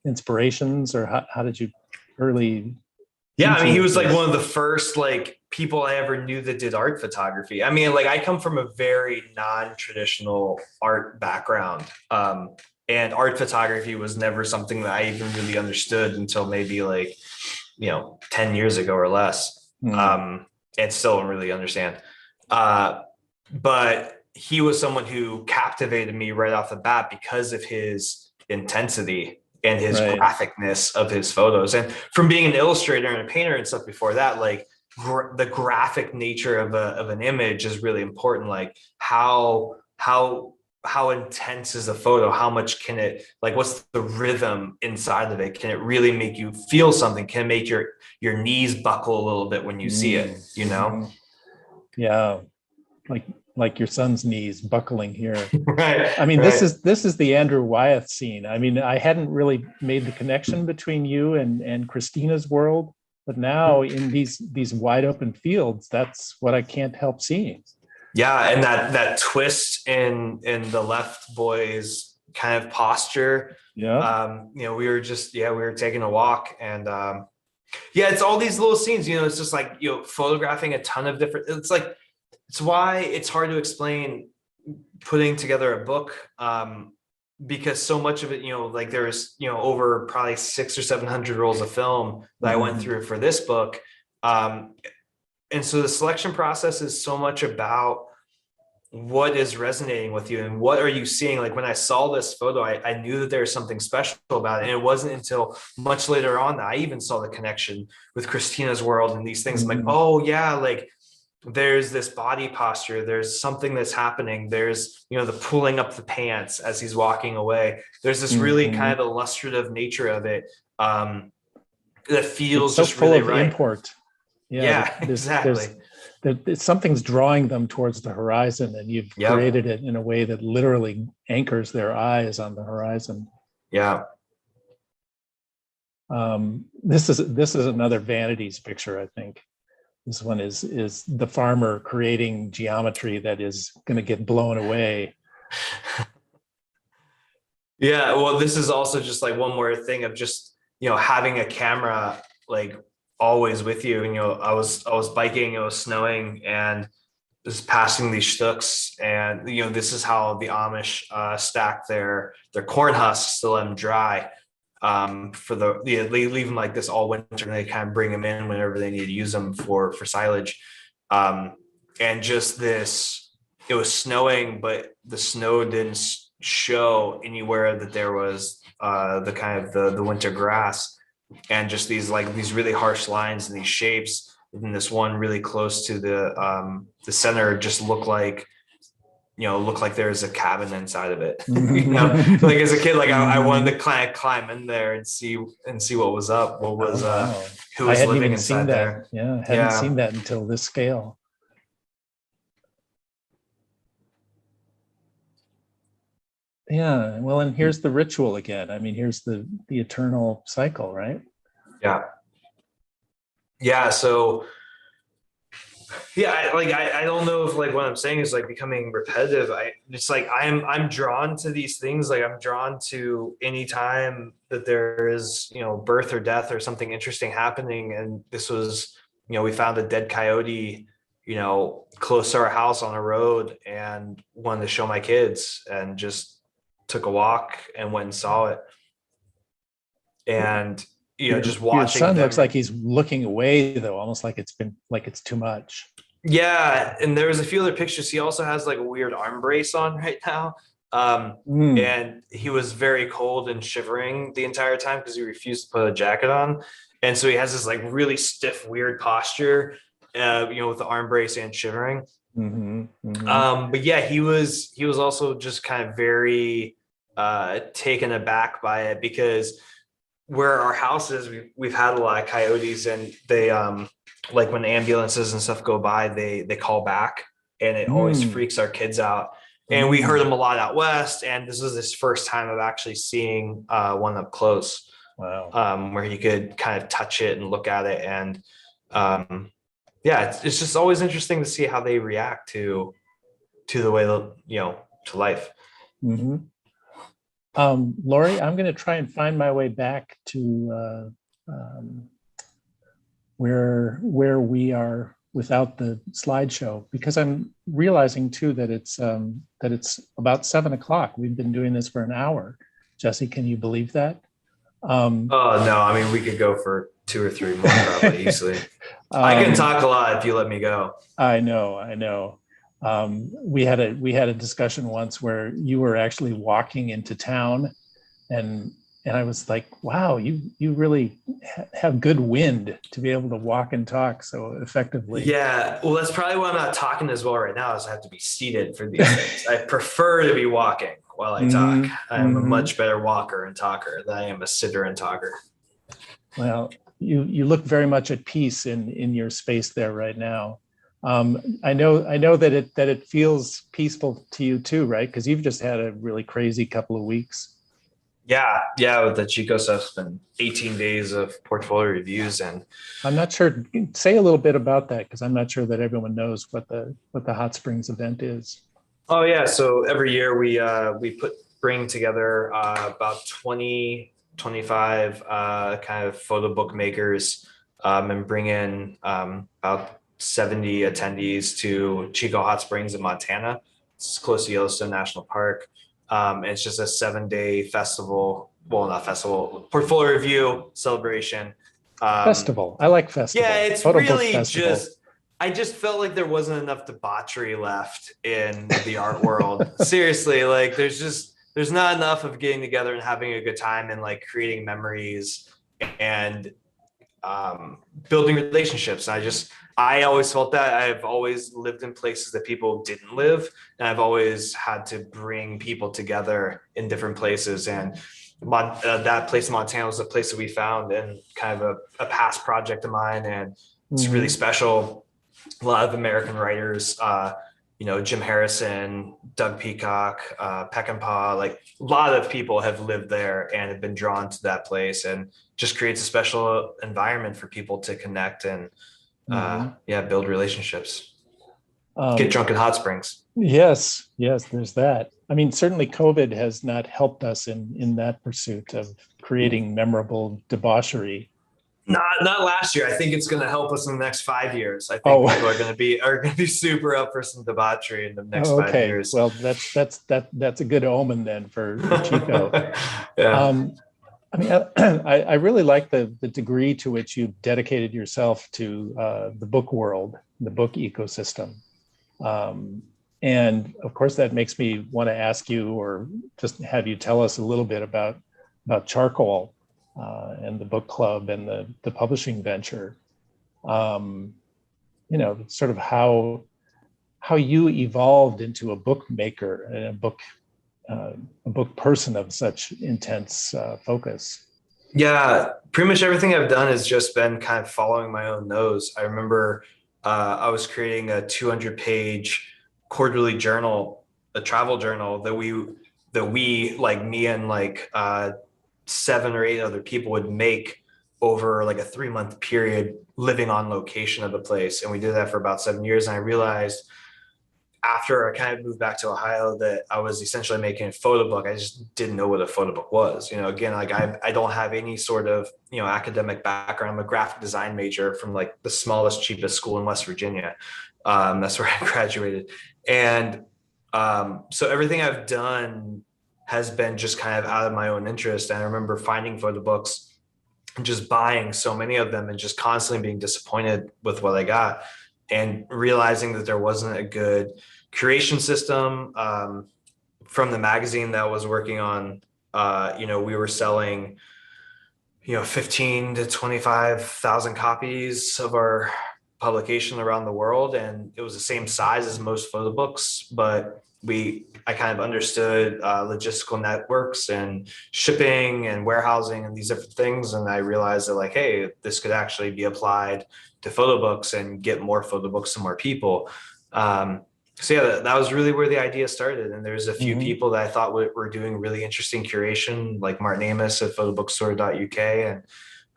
[SPEAKER 1] inspirations, or how did you early?
[SPEAKER 3] Yeah, I mean, he was like one of the first like people I ever knew that did art photography. I mean, like I come from a very non-traditional art background. And art photography was never something that I even really understood until maybe like, 10 years ago or less. And still don't really understand. But he was someone who captivated me right off the bat because of his intensity and his graphicness of his photos. And from being an illustrator and a painter and stuff before that, like the graphic nature of an image is really important. Like how intense is a photo? How much can it, like, what's the rhythm inside of it? Can it really make you feel something? Can it make your knees buckle a little bit when you see it,
[SPEAKER 1] Yeah. Like your son's knees buckling here.
[SPEAKER 3] Right.
[SPEAKER 1] I mean, this is the Andrew Wyeth scene. I mean, I hadn't really made the connection between you and Christina's world, but now in these wide open fields, that's what I can't help seeing.
[SPEAKER 3] Yeah, and that twist in the left boy's kind of posture.
[SPEAKER 1] Yeah.
[SPEAKER 3] We were taking a walk, and it's all these little scenes. It's just like photographing a ton of different. It's why it's hard to explain putting together a book, because so much of it, like there's over probably 600 or 700 rolls of film that I went through for this book. And so the selection process is so much about what is resonating with you and what are you seeing. Like when I saw this photo, I knew that there was something special about it. And it wasn't until much later on that I even saw the connection with Christina's world and these things. I'm like, oh yeah, like there's this body posture. There's something that's happening. There's, the pulling up the pants as he's walking away. There's this really kind of illustrative nature of it that feels
[SPEAKER 1] so
[SPEAKER 3] just
[SPEAKER 1] full
[SPEAKER 3] really
[SPEAKER 1] of
[SPEAKER 3] right.
[SPEAKER 1] Import.
[SPEAKER 3] Exactly.
[SPEAKER 1] Something's drawing them towards the horizon, and you've created it in a way that literally anchors their eyes on the horizon.
[SPEAKER 3] Yeah.
[SPEAKER 1] This is another vanities picture, I think. This one is the farmer creating geometry that is going to get blown away.
[SPEAKER 3] Yeah, well, this is also just like one more thing of just having a camera like always with you. And I was biking, it was snowing, and just passing these Husks, and this is how the Amish stack their corn husks to let them dry. They leave them like this all winter, and they kind of bring them in whenever they need to use them for silage. And just this, it was snowing, but the snow didn't show anywhere that there was the kind of the winter grass, and just these really harsh lines and these shapes. And this one really close to the center just look like there's a cabin inside of it. Like as a kid, like I wanted to climb in there and see what was up, who was living inside there.
[SPEAKER 1] Yeah, I hadn't seen that until this scale. Yeah, well, and here's the ritual again. I mean, here's the eternal cycle, right?
[SPEAKER 3] Yeah. So Yeah, I don't know if like what I'm saying is like becoming repetitive. It's like I'm drawn to these things. Like I'm drawn to any time that there is, birth or death or something interesting happening. And this was, we found a dead coyote, close to our house on a road, and wanted to show my kids, and just took a walk and went and saw it. And just
[SPEAKER 1] Your
[SPEAKER 3] watching
[SPEAKER 1] son
[SPEAKER 3] them.
[SPEAKER 1] looks like he's looking away though, almost like it's too much.
[SPEAKER 3] Yeah, and there was a few other pictures. He also has like a weird arm brace on right now. And he was very cold and shivering the entire time because he refused to put a jacket on. And so he has this like really stiff, weird posture, with the arm brace and shivering. But yeah, he was also just kind of very taken aback by it, because where our house is, we've had a lot of coyotes, and they like when ambulances and stuff go by, they call back, and it always freaks our kids out. And we heard them a lot out west, and this was his first time of actually seeing one up close.
[SPEAKER 1] Wow.
[SPEAKER 3] Where he could kind of touch it and look at it. And yeah, it's just always interesting to see how they react to the way to life.
[SPEAKER 1] Lori, I'm going to try and find my way back to where we are without the slideshow, because I'm realizing too that it's about 7:00. We've been doing this for an hour. Jesse, can you believe that?
[SPEAKER 3] Oh no, I mean, we could go for 2 or 3 more probably easily. I can talk a lot if you let me go.
[SPEAKER 1] I know. We had a discussion once where you were actually walking into town, and I was like, wow, you really have good wind to be able to walk and talk so effectively.
[SPEAKER 3] Yeah, well, that's probably why I'm not talking as well right now, is I have to be seated for these things. I prefer to be walking while I talk. I'm a much better walker and talker than I am a sitter and talker.
[SPEAKER 1] Well, you look very much at peace in your space there right now. I know that it feels peaceful to you too, right? Because you've just had a really crazy couple of weeks.
[SPEAKER 3] Yeah, with the Chico stuff, it's been 18 days of portfolio reviews, and
[SPEAKER 1] I'm not sure. Say a little bit about that, because I'm not sure that everyone knows what the Hot Springs event is.
[SPEAKER 3] Oh yeah, so every year we bring together about 20, 25 kind of photo book makers, and bring in about 70 attendees to Chico Hot Springs in Montana. It's close to Yellowstone National Park. It's just a 7-day festival. Well, not festival, portfolio review celebration.
[SPEAKER 1] Festival. I like festival.
[SPEAKER 3] Yeah, it's really just, I just felt like there wasn't enough debauchery left in the art world. Seriously, like there's not enough of getting together and having a good time and like creating memories and building relationships. I always felt that. I've always lived in places that people didn't live, and I've always had to bring people together in different places. And that place in Montana was a place that we found, and kind of a past project of mine, and it's really special. A lot of American writers, Jim Harrison, Doug Peacock, Peckinpah, like a lot of people have lived there and have been drawn to that place, and just creates a special environment for people to connect and build relationships. Get drunk in hot springs.
[SPEAKER 1] Yes, there's that. I mean, certainly COVID has not helped us in that pursuit of creating memorable debauchery.
[SPEAKER 3] Not last year. I think it's going to help us in the next 5 years. I think people are going to be super up for some debauchery in the next 5 years.
[SPEAKER 1] Well, that's a good omen then for Chico.
[SPEAKER 3] Yeah.
[SPEAKER 1] I mean, I really like the degree to which you dedicated yourself to the book world, the book ecosystem. And of course, that makes me want to ask you, or just have you tell us a little bit about Charcoal and the book club and the publishing venture. Sort of how you evolved into a bookmaker and a book person of such intense focus.
[SPEAKER 3] Yeah, pretty much everything I've done has just been kind of following my own nose. I remember I was creating a 200-page quarterly journal, a travel journal that we like me and like 7 or 8 other people would make over like a 3-month period living on location of the place. And we did that for about 7 years. And I realized after I kind of moved back to Ohio that I was essentially making a photo book. I just didn't know what a photo book was. Again, like I don't have any sort of, academic background. I'm a graphic design major from like the smallest, cheapest school in West Virginia. That's where I graduated. And so everything I've done has been just kind of out of my own interest. And I remember finding photo books and just buying so many of them and just constantly being disappointed with what I got, and realizing that there wasn't a good curation system. From the magazine that I was working on, we were selling, 15 to 25,000 copies of our publication around the world. And it was the same size as most photo books, but I kind of understood logistical networks and shipping and warehousing and these different things. And I realized that like, hey, this could actually be applied to photo books and get more photo books to more people. So yeah, that was really where the idea started. And there's a few people that I thought were doing really interesting curation, like Martin Amos at photobookstore.uk,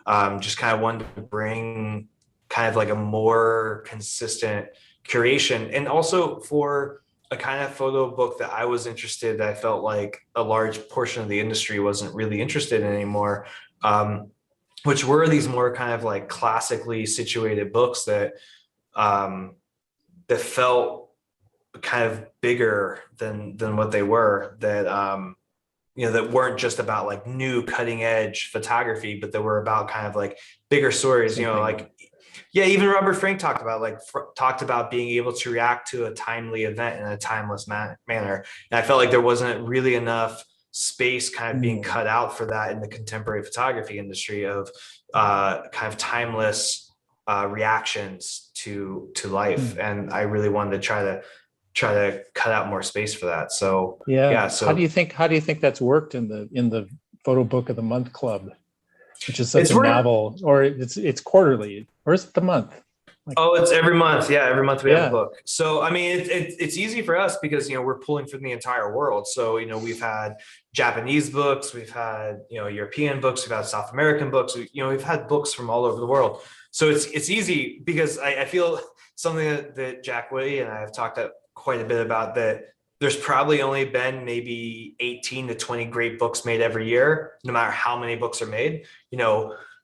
[SPEAKER 3] and just kind of wanted to bring kind of like a more consistent curation. And also for a kind of photo book that I was interested, that I felt like a large portion of the industry wasn't really interested in anymore, which were these more kind of like classically situated books that that felt kind of bigger than what they were, that that weren't just about like new cutting edge photography, but that were about kind of like bigger stories. Even Robert Frank talked about being able to react to a timely event in a timeless manner. And I felt like there wasn't really enough space kind of being cut out for that in the contemporary photography industry of kind of timeless reactions to life. And I really wanted to try to cut out more space for that. So So
[SPEAKER 1] how do you think that's worked in the Photo Book of the Month Club, which is such a novel, or it's quarterly, or is it the month?
[SPEAKER 3] It's every month. Yeah, every month we have a book. So I mean, it's easy for us because we're pulling from the entire world. So we've had Japanese books, we've had European books, we've had South American books. We've had books from all over the world. So it's easy because I feel something that Jack Woody and I have talked quite a bit about, that there's probably only been maybe 18 to 20 great books made every year, no matter how many books are made.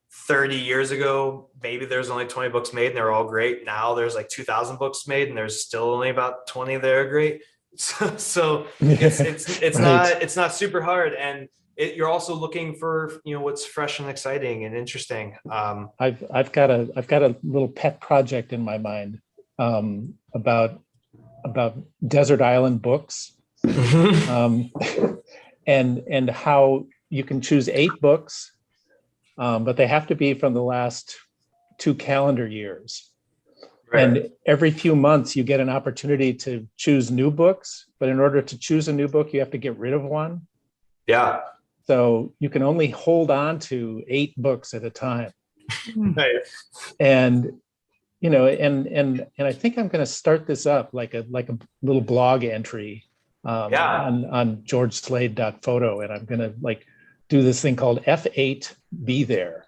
[SPEAKER 3] 30 years ago, maybe there's only 20 books made and they're all great. Now there's like 2,000 books made and there's still only about 20 that are great. So it's not super hard. And you're also looking for, what's fresh and exciting and interesting.
[SPEAKER 1] I've got a little pet project in my mind about desert island books, and how you can choose 8 books, but they have to be from the last 2 calendar years. Right. And every few months you get an opportunity to choose new books, but in order to choose a new book, you have to get rid of one.
[SPEAKER 3] Yeah.
[SPEAKER 1] So you can only hold on to 8 books at a time.
[SPEAKER 3] Right.
[SPEAKER 1] And and I think I'm going to start this up like a little blog entry on georgeslade.photo, and I'm going to do this thing called F8 Be There.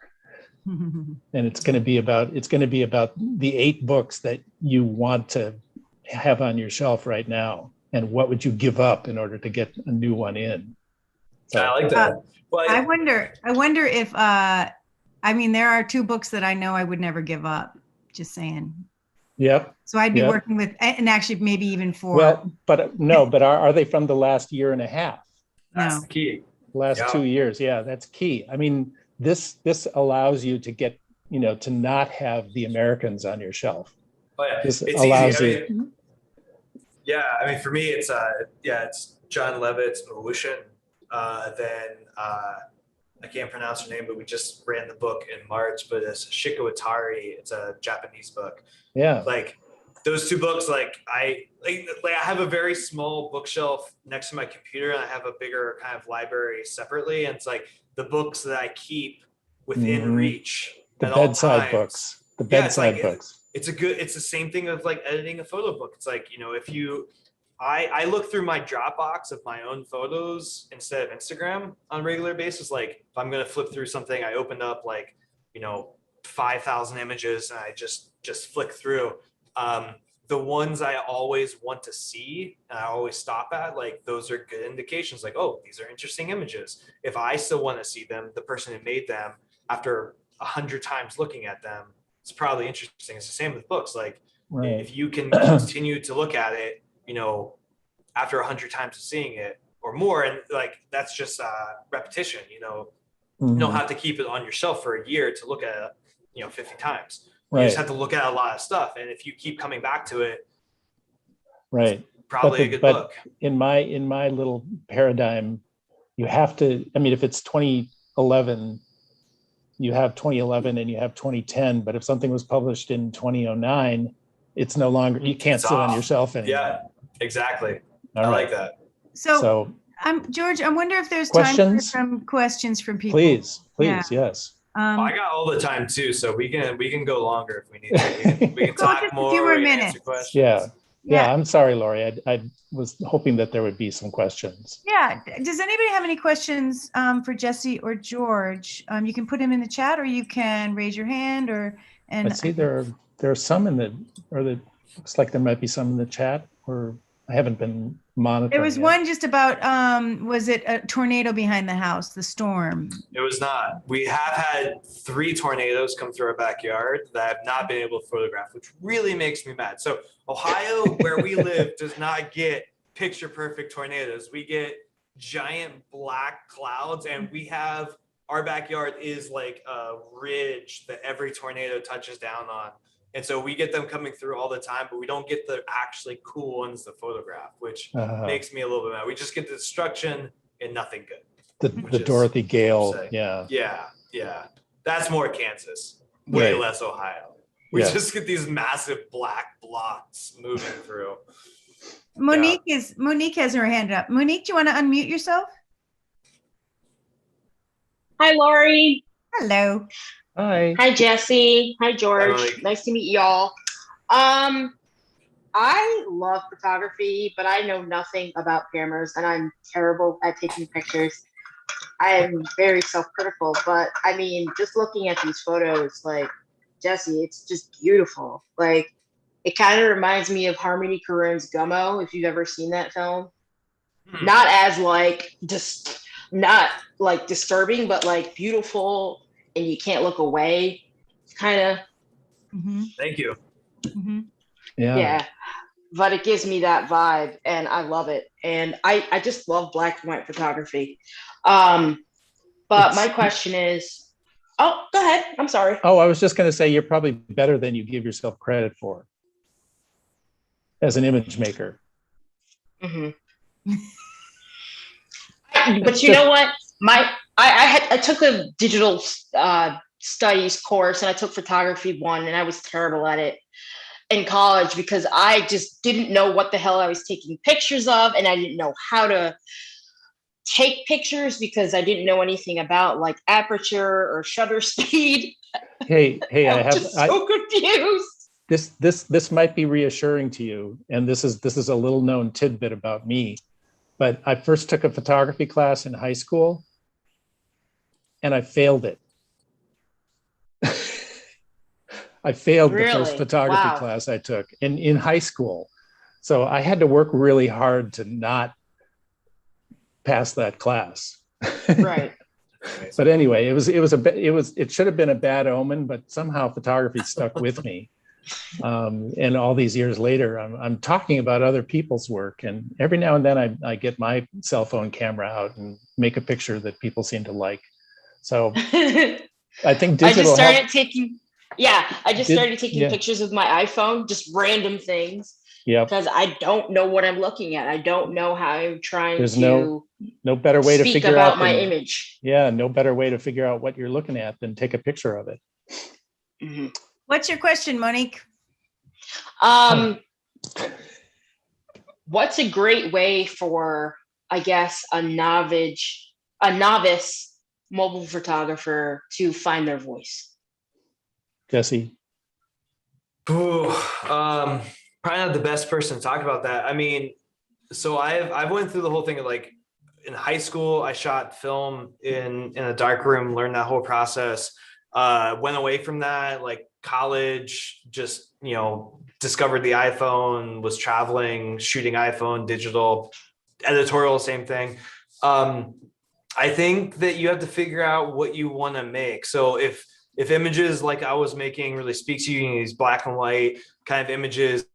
[SPEAKER 1] And it's going to be about the 8 books that you want to have on your shelf right now, and what would you give up in order to get a new one in. So,
[SPEAKER 3] I like that.
[SPEAKER 4] I wonder if there are 2 books that I know I would never give up. Just saying.
[SPEAKER 1] Yep.
[SPEAKER 4] So I'd be working with, and actually maybe even 4.
[SPEAKER 1] Well, but are they from the last year and a half?
[SPEAKER 3] That's the key.
[SPEAKER 1] Last 2 years. Yeah, that's key. I mean, this allows you to get, to not have the Americans on your shelf.
[SPEAKER 3] Oh yeah.
[SPEAKER 1] This
[SPEAKER 3] it's
[SPEAKER 1] allows
[SPEAKER 3] easy.
[SPEAKER 1] you.
[SPEAKER 3] For me, it's John Levitt's Malushin. Then I can't pronounce her name, but we just ran the book in March, but it's Chico Hot. It's a Japanese book.
[SPEAKER 1] Yeah.
[SPEAKER 3] Those 2 books, I have a very small bookshelf next to my computer, and I have a bigger kind of library separately. And it's the books that I keep within reach.
[SPEAKER 1] The bedside books. The bedside books.
[SPEAKER 3] It's the same thing of editing a photo book. It's if I look through my Dropbox of my own photos instead of Instagram on a regular basis. If I'm going to flip through something, I opened up 5,000 images and I just flick through. The ones I always want to see and I always stop at, like those are good indications, like, oh, these are interesting images. If I still want to see them, the person who made them, after 100 times looking at them, it's probably interesting. It's the same with books. Like if you can continue to look at it, after 100 times of seeing it or more, and like that's just repetition. You don't have to keep it on your shelf for a year to look at it 50 times. You just have to look at a lot of stuff, and if you keep coming back to it,
[SPEAKER 1] right,
[SPEAKER 3] probably a good book.
[SPEAKER 1] In my little paradigm, you have to, I mean, if it's 2011, you have 2011 and you have 2010, but if something was published in 2009, it's no longer, you can't sit on your shelf anymore.
[SPEAKER 3] Yeah, exactly.
[SPEAKER 1] All
[SPEAKER 3] I
[SPEAKER 1] right.
[SPEAKER 3] like that.
[SPEAKER 4] So George, I wonder if there's
[SPEAKER 1] questions?
[SPEAKER 4] time for some questions from people.
[SPEAKER 1] Please,
[SPEAKER 4] Yeah.
[SPEAKER 1] yes.
[SPEAKER 3] I got all the time too, so we can go longer if we need to. We can talk more.
[SPEAKER 4] A few more
[SPEAKER 3] we can
[SPEAKER 4] minutes.
[SPEAKER 3] answer questions.
[SPEAKER 1] Yeah. I'm sorry, Lori. I was hoping that there would be some questions.
[SPEAKER 4] Yeah. Does anybody have any questions for Jesse or George? You can put them in the chat, or you can raise your hand.
[SPEAKER 1] I see there are some looks like there might be some in the chat, or I haven't been monitoring.
[SPEAKER 4] There was one just about, was it a tornado behind the house, the storm?
[SPEAKER 3] It was not. We have had 3 tornadoes come through our backyard that I've not been able to photograph, which really makes me mad. So Ohio, where we live, does not get picture perfect tornadoes. We get giant black clouds, and our backyard is like a ridge that every tornado touches down on. And so we get them coming through all the time, but we don't get the actually cool ones to photograph, which makes me a little bit mad. We just get the destruction and nothing good.
[SPEAKER 1] The Dorothy Gale. Yeah.
[SPEAKER 3] Yeah. That's more Kansas, way less Ohio. We just get these massive black blocks moving through.
[SPEAKER 4] Monique has her hand up. Monique, do you want to unmute yourself?
[SPEAKER 5] Hi, Lori.
[SPEAKER 4] Hello.
[SPEAKER 5] Hi, Jesse. Hi, George.
[SPEAKER 3] Hi.
[SPEAKER 5] Nice to meet y'all. I love photography, but I know nothing about cameras, and I'm terrible at taking pictures. I am very self-critical, but I mean, just looking at these photos, like, Jesse, it's just beautiful. Like, it kind of reminds me of Harmony Korine's Gummo, if you've ever seen that film. Not as like, just not like disturbing, but like beautiful, and you can't look away. Kind of.
[SPEAKER 3] Thank you.
[SPEAKER 5] Yeah. But it gives me that vibe, and I love it. And I just love black and white photography. But my question is, oh, go ahead. I'm sorry.
[SPEAKER 1] Oh, I was just going to say, you're probably better than you give yourself credit for as an image maker.
[SPEAKER 5] But you know what? I took a digital studies course, and I took photography 1, and I was terrible at it in college because I just didn't know what the hell I was taking pictures of, and I didn't know how to take pictures because I didn't know anything about like aperture or shutter speed.
[SPEAKER 1] Hey, I'm
[SPEAKER 5] so confused.
[SPEAKER 1] This might be reassuring to you, and this is a little known tidbit about me. But I first took a photography class in high school, and I failed it. I failed the first photography class I took in high school. So I had to work really hard to not pass that class.
[SPEAKER 5] Right.
[SPEAKER 1] But anyway, it should have been a bad omen, but somehow photography stuck with me. And all these years later, I'm talking about other people's work, and every now and then I get my cell phone camera out and make a picture that people seem to like. So I think digital.
[SPEAKER 5] I just started taking pictures with my iPhone, just random things. Yeah. Because I don't know what I'm looking at. I don't know how I'm trying
[SPEAKER 1] There's no better way to figure
[SPEAKER 5] out
[SPEAKER 1] out
[SPEAKER 5] my image.
[SPEAKER 1] Yeah, no better way to figure out what you're looking at than take a picture of it.
[SPEAKER 4] What's your question, Monique?
[SPEAKER 5] What's a great way for, I guess, a novice mobile photographer to find their voice?
[SPEAKER 1] Jesse?
[SPEAKER 3] Probably not the best person to talk about that. I mean, so I've went through the whole thing of like in high school, I shot film in a dark room, learned that whole process. Went away from that, like college, just, discovered the iPhone, was traveling, shooting iPhone, digital, editorial, same thing. I think that you have to figure out what you want to make. So if images like I was making really speak to you, these black and white kind of images,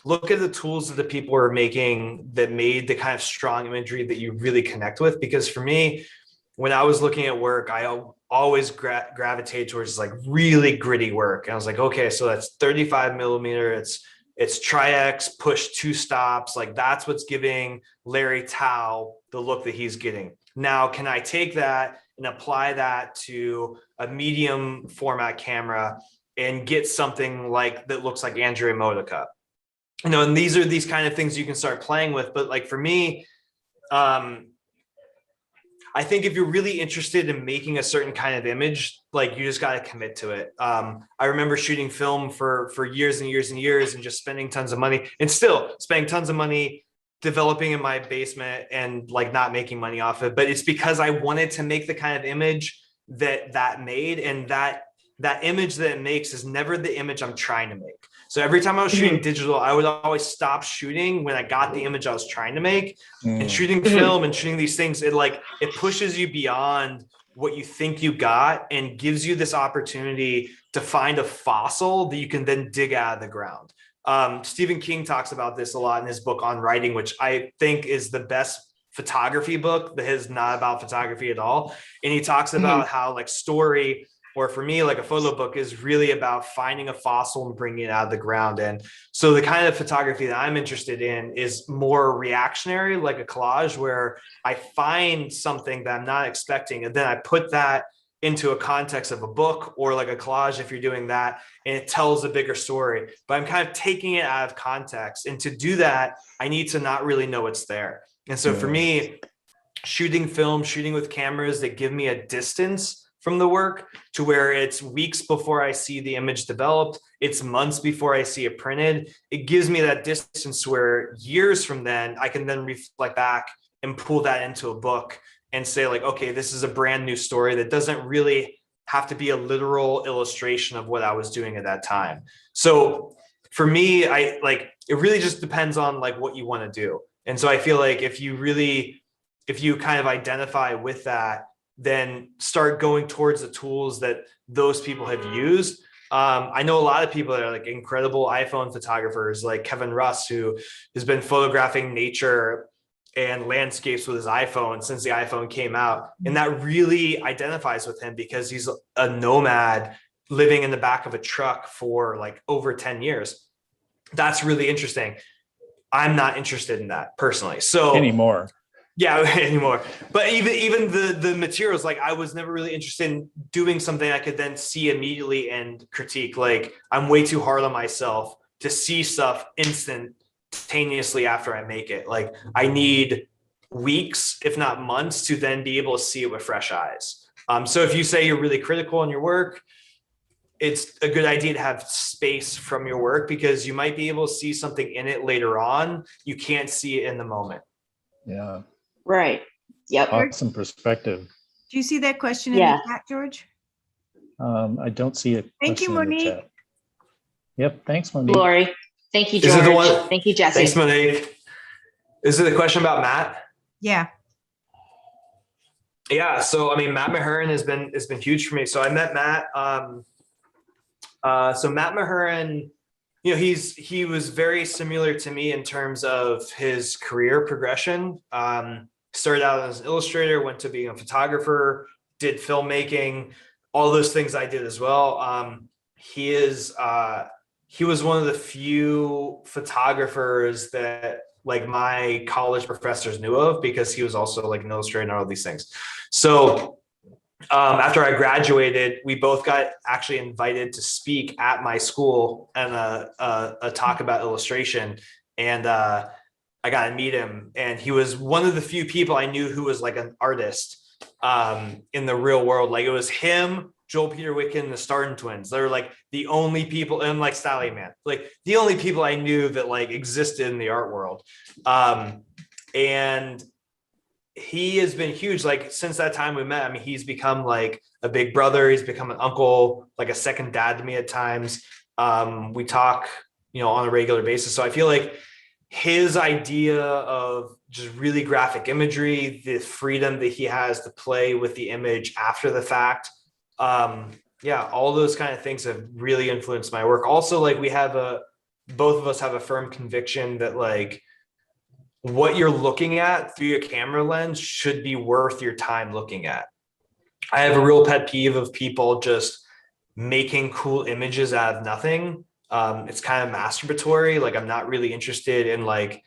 [SPEAKER 3] look at the tools that the people are making that made the kind of strong imagery that you really connect with. Because for me, when I was looking at work, I always gravitated towards like really gritty work. And I was like, okay, so that's 35 millimeter. It's Tri-X, push 2 stops. Like that's what's giving Larry Tao the look that he's getting. Now, can I take that and apply that to a medium format camera and get something like that looks like Andrea Modica? And these are these kind of things you can start playing with. But like for me, I think if you're really interested in making a certain kind of image, like you just got to commit to it. I remember shooting film for years and years and years and just spending tons of money and still spending tons of money developing in my basement and like not making money off it. But it's because I wanted to make the kind of image that made, and that image that it makes is never the image I'm trying to make. So every time I was shooting digital, I would always stop shooting when I got the image I was trying to make. And shooting film and shooting these things, it pushes you beyond what you think you got and gives you this opportunity to find a fossil that you can then dig out of the ground. Stephen King talks about this a lot in his book On Writing, which I think is the best photography book that is not about photography at all. And he talks about how like story, or for me, like a photo book, is really about finding a fossil and bringing it out of the ground. And so the kind of photography that I'm interested in is more reactionary, like a collage, where I find something that I'm not expecting, and then I put that into a context of a book, or like a collage if you're doing that, and it tells a bigger story. But I'm kind of taking it out of context. And to do that, I need to not really know it's there. And so for me, shooting film, shooting with cameras that give me a distance from the work, to where it's weeks before I see the image developed, it's months before I see it printed. It gives me that distance where years from then, I can then reflect back and pull that into a book and say like, okay, this is a brand new story that doesn't really have to be a literal illustration of what I was doing at that time. So for me, it really just depends on like what you want to do. And so I feel like if you kind of identify with that, then start going towards the tools that those people have used. I know a lot of people that are like incredible iPhone photographers, like Kevin Russ, who has been photographing nature and landscapes with his iPhone since the iPhone came out. And that really identifies with him because he's a nomad living in the back of a truck for like over 10 years. That's really interesting. I'm not interested in that personally. So
[SPEAKER 1] anymore.
[SPEAKER 3] Yeah, anymore. But even the materials, like I was never really interested in doing something I could then see immediately and critique. Like I'm way too hard on myself to see stuff instantaneously after I make it. Like I need weeks, if not months, to then be able to see it with fresh eyes. So if you say you're really critical in your work, it's a good idea to have space from your work, because you might be able to see something in it later on. You can't see it in the moment.
[SPEAKER 1] Yeah.
[SPEAKER 5] Right. Yep.
[SPEAKER 1] Awesome perspective.
[SPEAKER 4] Do you see that question in the chat, George?
[SPEAKER 1] I don't see it.
[SPEAKER 4] Thank you, Monique.
[SPEAKER 1] Yep. Thanks, Monique.
[SPEAKER 5] Glory. Thank you, George.
[SPEAKER 3] Is it the one?
[SPEAKER 5] Thank you, Jesse.
[SPEAKER 3] Thanks, Monique. Is it a question about Matt?
[SPEAKER 4] Yeah.
[SPEAKER 3] Yeah. So, I mean, Matt Mahurin has been huge for me. So I met Matt. So Matt Mahurin, he was very similar to me in terms of his career progression. Started out as an illustrator, went to being a photographer, did filmmaking, all those things I did as well. He was one of the few photographers that like my college professors knew of, because he was also like an illustrator and all these things. So after I graduated, we both got actually invited to speak at my school and a talk about illustration. And I got to meet him. And he was one of the few people I knew who was like an artist in the real world. Like it was him, Joel Peter Wiccan, and the Starden Twins. They're like the only people, and like Sally Man, like the only people I knew that like existed in the art world. And he has been huge. Like since that time we met, I mean, he's become like a big brother. He's become an uncle, like a second dad to me at times. We talk, on a regular basis. So I feel like his idea of just really graphic imagery, the freedom that he has to play with the image after the fact. All those kind of things have really influenced my work. Also, like both of us have a firm conviction that like what you're looking at through your camera lens should be worth your time looking at. I have a real pet peeve of people just making cool images out of nothing. It's kind of masturbatory. Like I'm not really interested in like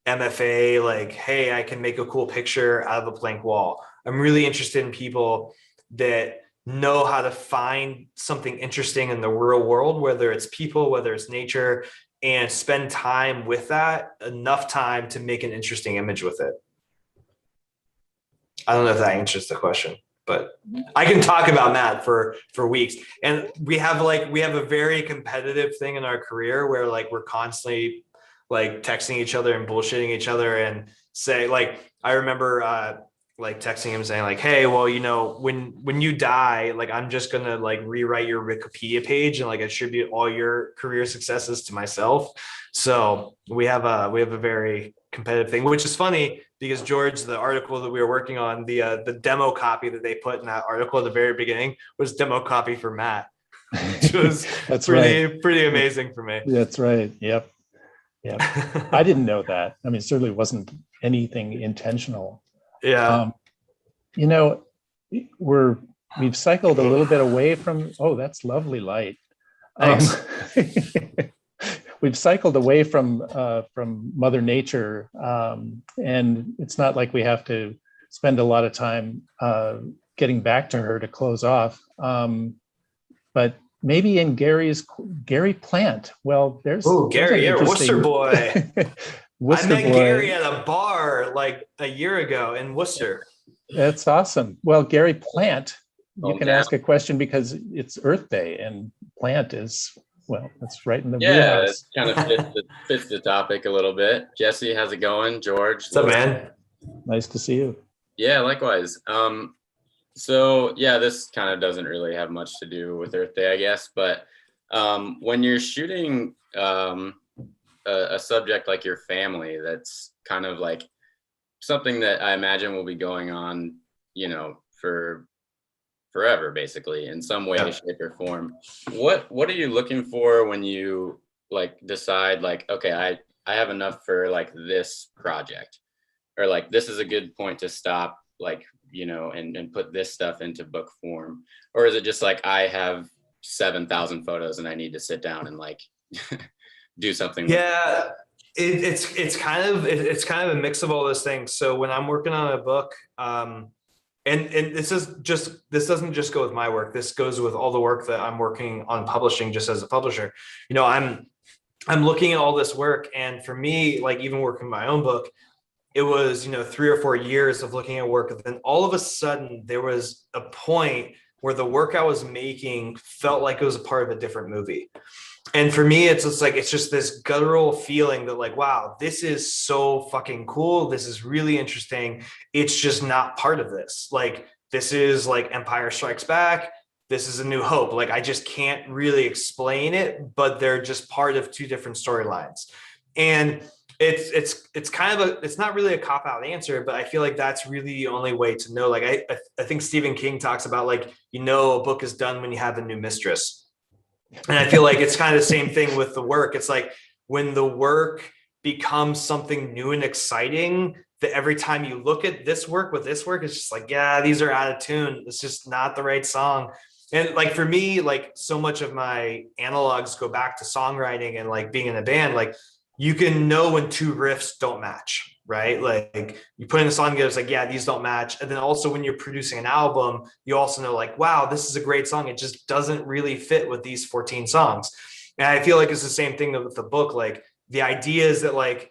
[SPEAKER 3] MFA, like, hey, I can make a cool picture out of a blank wall. I'm really interested in people that know how to find something interesting in the real world, whether it's people, whether it's nature, and spend time with that, enough time to make an interesting image with it. I don't know if that answers the question, but I can talk about Matt for weeks. And we have a very competitive thing in our career where like we're constantly like texting each other and bullshitting each other, and say like, I remember like texting him saying like, hey, well, when you die, like I'm just gonna like rewrite your Wikipedia page and like attribute all your career successes to myself. So we have a very competitive thing, which is funny because George, the article that we were working on, the demo copy that they put in that article at the very beginning was demo copy for Matt, which was
[SPEAKER 1] That's
[SPEAKER 3] pretty amazing for me.
[SPEAKER 1] That's right. Yep. I didn't know that. I mean, it certainly wasn't anything intentional.
[SPEAKER 3] Yeah.
[SPEAKER 1] We've cycled a little bit away from, that's lovely light.
[SPEAKER 3] Thanks.
[SPEAKER 1] We've cycled away from Mother Nature, and it's not like we have to spend a lot of time getting back to her to close off. But maybe in Gary Plant. Well, there's
[SPEAKER 3] Gary,
[SPEAKER 1] there's an
[SPEAKER 3] Worcester boy.
[SPEAKER 1] Worcester
[SPEAKER 3] I met
[SPEAKER 1] boy.
[SPEAKER 3] Gary at a bar like a year ago in Worcester.
[SPEAKER 1] That's awesome. Well, Gary Plant, you can
[SPEAKER 6] Hometown.
[SPEAKER 1] ask a question because it's Earth Day, and Plant is, well, that's right in the
[SPEAKER 6] Yeah, it
[SPEAKER 1] wheelhouse.
[SPEAKER 6] kind of fits the topic a little bit. Jesse, how's it going? George?
[SPEAKER 3] What's up, man?
[SPEAKER 1] Nice to see you.
[SPEAKER 6] Yeah, likewise. So yeah, this kind of doesn't really have much to do with Earth Day, I guess. But when you're shooting a subject like your family, that's kind of like something that I imagine will be going on, for forever, basically, in some way, shape, or form. What are you looking for when you like decide like, okay, I have enough for like this project, or like this is a good point to stop, like, and put this stuff into book form? Or is it just like I have 7,000 photos and I need to sit down and like do something?
[SPEAKER 3] Yeah, it's kind of a mix of all those things. So when I'm working on a book, and this doesn't just go with my work. This goes with all the work that I'm working on publishing just as a publisher. I'm looking at all this work, and for me, like even working my own book, it was 3 or 4 years of looking at work, and then all of a sudden there was a point where the work I was making felt like it was a part of a different movie. And for me, it's just this guttural feeling that like, wow, this is so fucking cool. This is really interesting. It's just not part of this. Like, this is like Empire Strikes Back. This is A New Hope. Like, I just can't really explain it, but they're just part of two different storylines. And it's kind of it's not really a cop-out answer, but I feel like that's really the only way to know. Like, I think Stephen King talks about like, a book is done when you have a new mistress. And I feel like it's kind of the same thing with the work. It's like when the work becomes something new and exciting, that every time you look at this work with this work, it's just like, yeah, these are out of tune. It's just not the right song. And like for me, like so much of my analogs go back to songwriting and like being in a band. Like you can know when two riffs don't match, right? Like you put in a song together, it's like, yeah, these don't match. And then also when you're producing an album, you also know like, wow, this is a great song. It just doesn't really fit with these 14 songs. And I feel like it's the same thing with the book. Like the idea is that like,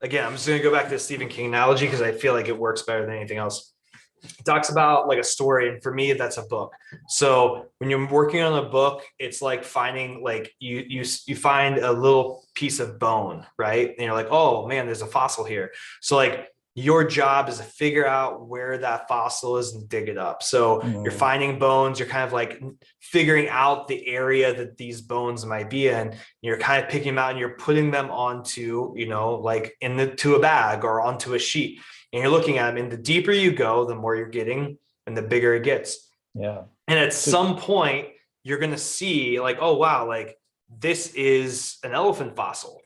[SPEAKER 3] again, I'm just going to go back to the Stephen King analogy because I feel like it works better than anything else. It talks about like a story, and for me that's a book. So when you're working on a book, it's like finding like you find a little piece of bone, right? And you're like, oh man, there's a fossil here. So like your job is to figure out where that fossil is and dig it up. So you're finding bones, you're kind of like figuring out the area that these bones might be in. You're kind of picking them out and you're putting them onto, like to a bag or onto a sheet. And you're looking at them, and the deeper you go, the more you're getting and the bigger it gets.
[SPEAKER 1] Yeah.
[SPEAKER 3] And at some point, you're going to see like, oh, wow, like this is an elephant fossil.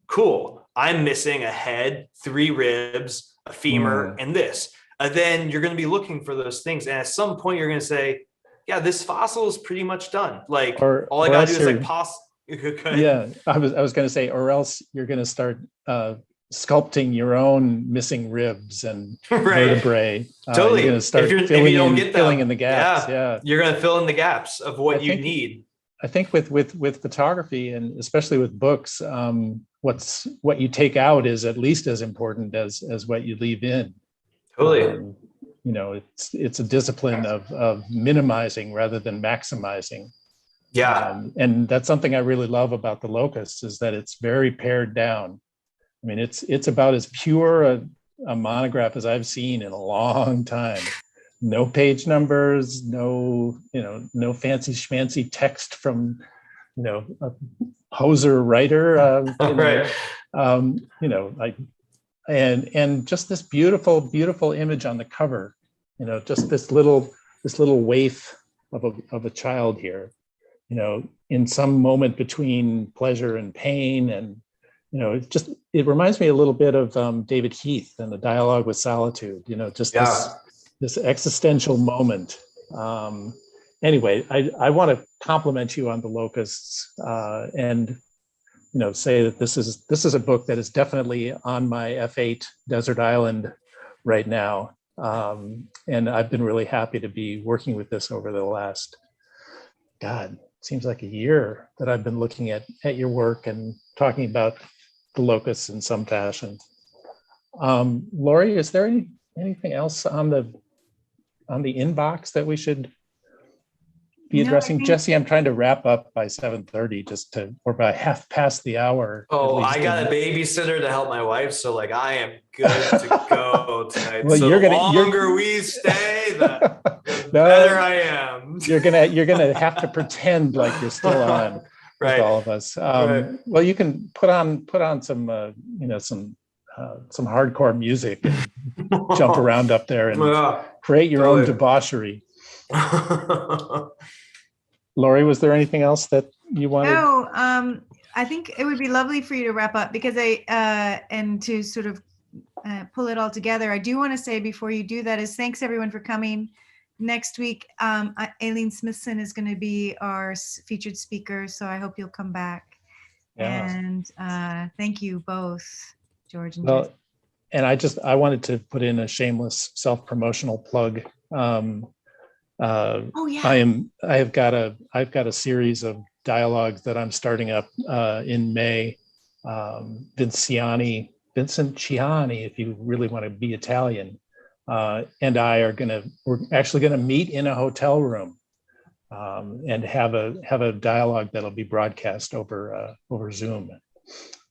[SPEAKER 3] Cool. I'm missing a head, 3 ribs, a femur, and this. And then you're going to be looking for those things. And at some point, you're going to say, yeah, this fossil is pretty much done. Like all I got to do is like
[SPEAKER 1] Yeah, I was going to say, or else you're going to start sculpting your own missing ribs and vertebrae.
[SPEAKER 3] Totally.
[SPEAKER 1] You're going to start filling in the gaps. Yeah.
[SPEAKER 3] You're going to fill in the gaps of what you need.
[SPEAKER 1] I think with photography, and especially with books, what you take out is at least as important as what you leave in.
[SPEAKER 3] Totally.
[SPEAKER 1] It's a discipline of minimizing rather than maximizing.
[SPEAKER 3] Yeah.
[SPEAKER 1] And that's something I really love about the Locusts, is that it's very pared down. I mean, it's about as pure a monograph as I've seen in a long time. No page numbers, no fancy schmancy text from, a poser writer, and just this beautiful image on the cover, just this little waif of a child here, in some moment between pleasure and pain. And, it reminds me a little bit of David Heath and the Dialogue with Solitude, this existential moment. Anyway, I want to compliment you on the Locusts, and say that this is a book that is definitely on my F8 desert island right now, and I've been really happy to be working with this over the last, God, seems like a year that I've been looking at your work and talking about the Locusts in some fashion. Lori, is there anything else on the inbox that we should be addressing? Jesse, I'm trying to wrap up by 7:30 or by half past the hour.
[SPEAKER 3] Oh, I got a babysitter to help my wife, so like I am good to go tonight. Well, so the longer we stay, the better I am.
[SPEAKER 1] You're gonna have to pretend like you're still on with all of us. Well, you can put on some some hardcore music and jump around up there and create your own debauchery. Lori, was there anything else that you wanted?
[SPEAKER 4] No, I think it would be lovely for you to wrap up, because and to sort of pull it all together. I do want to say before you do that is thanks everyone for coming. Next week, Aileen Smithson is going to be our featured speaker, so I hope you'll come back. Yeah. And thank you both, George and Jesse.
[SPEAKER 1] And I wanted to put in a shameless self-promotional plug. I've got a series of dialogues that I'm starting up in May. Vincent Ciani, if you really want to be Italian, and we're actually gonna meet in a hotel room and have a dialogue that'll be broadcast over Zoom.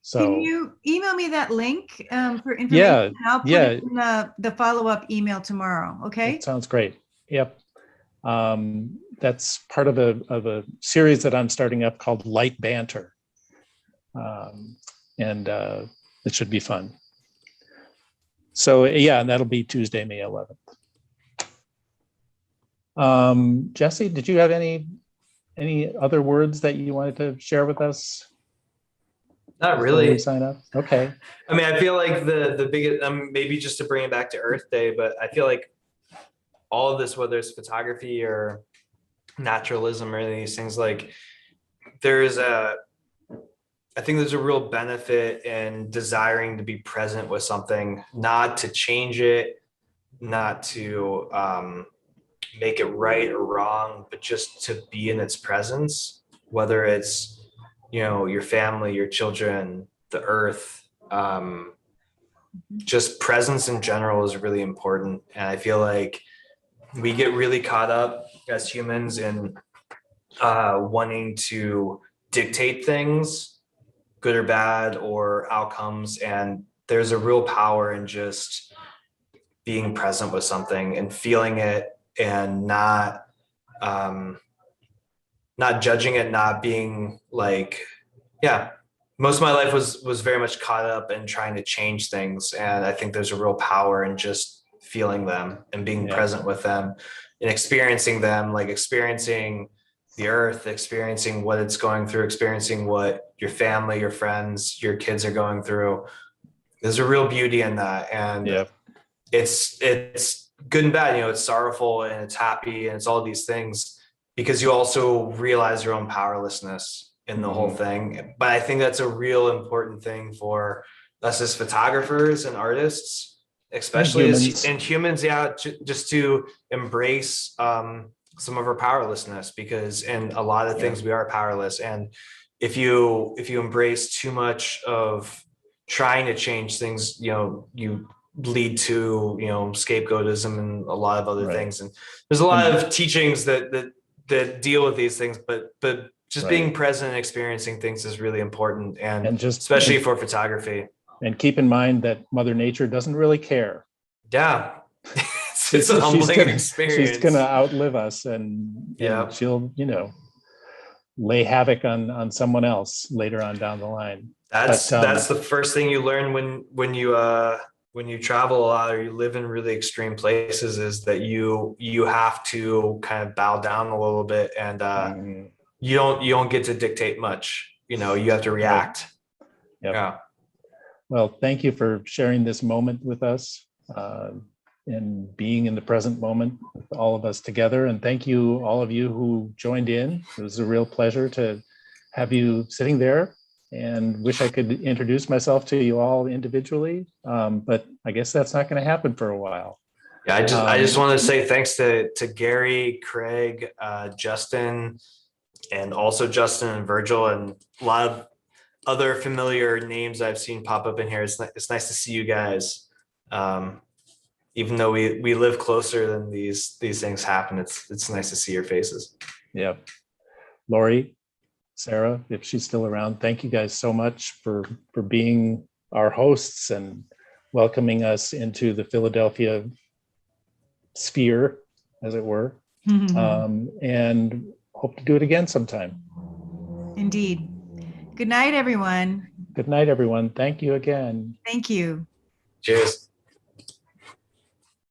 [SPEAKER 1] So
[SPEAKER 4] can you email me that link for information?
[SPEAKER 1] Yeah,
[SPEAKER 4] I'll put it in the follow-up email tomorrow. Okay.
[SPEAKER 1] That sounds great. Yep. That's part of a series that I'm starting up called Light Banter, and it should be fun. So and that'll be Tuesday, May 11th. Jesse, did you have any other words that you wanted to share with us?
[SPEAKER 3] Not really.
[SPEAKER 1] Sign up. Okay.
[SPEAKER 3] I mean, I feel like the biggest, maybe just to bring it back to Earth Day, but I feel like all of this, whether it's photography or naturalism or any of these things, like I think there's a real benefit in desiring to be present with something, not to change it, not to make it right or wrong, but just to be in its presence, whether it's, your family, your children, the earth, just presence in general is really important. And I feel like we get really caught up as humans in wanting to dictate things, good or bad, or outcomes, and there's a real power in just being present with something and feeling it, and not judging it, not being like, yeah. Most of my life was very much caught up in trying to change things, and I think there's a real power in just feeling them and being present with them and experiencing them, like experiencing the earth, experiencing what it's going through, experiencing what your family, your friends, your kids are going through. There's a real beauty in that, and it's good and bad. It's sorrowful and it's happy and it's all these things, because you also realize your own powerlessness in the whole thing. But I think that's a real important thing for us as photographers and artists, especially and humans, just to embrace some of our powerlessness, because in a lot of things we are powerless. And if you embrace too much of trying to change things, you lead to scapegoatism and a lot of other things. And there's a lot of teachings that deal with these things, but just being present and experiencing things is really important, and just especially for photography.
[SPEAKER 1] And keep in mind that Mother Nature doesn't really care.
[SPEAKER 3] Yeah. It's a humbling experience.
[SPEAKER 1] She's going to outlive us, and she'll, lay havoc on someone else later on down the line.
[SPEAKER 3] That's the first thing you learn when you travel a lot or you live in really extreme places, is that you have to kind of bow down a little bit, and you don't get to dictate much. You have to react.
[SPEAKER 1] Yep. Yeah. Well, thank you for sharing this moment with us, and being in the present moment with all of us together. And thank you, all of you who joined in. It was a real pleasure to have you sitting there, and wish I could introduce myself to you all individually. But I guess that's not going to happen for a while.
[SPEAKER 3] Yeah, I just want to say thanks to Gary, Craig, Justin, and also Justin and Virgil, and a lot of other familiar names I've seen pop up in here. It's nice to see you guys. Even though we live closer than these things happen, it's nice to see your faces.
[SPEAKER 1] Yeah. Lori, Sarah, if she's still around, thank you guys so much for being our hosts and welcoming us into the Philadelphia sphere, as it were. And hope to do it again sometime.
[SPEAKER 4] Indeed. Good night, everyone.
[SPEAKER 1] Good night, everyone. Thank you again.
[SPEAKER 4] Thank you.
[SPEAKER 3] Cheers.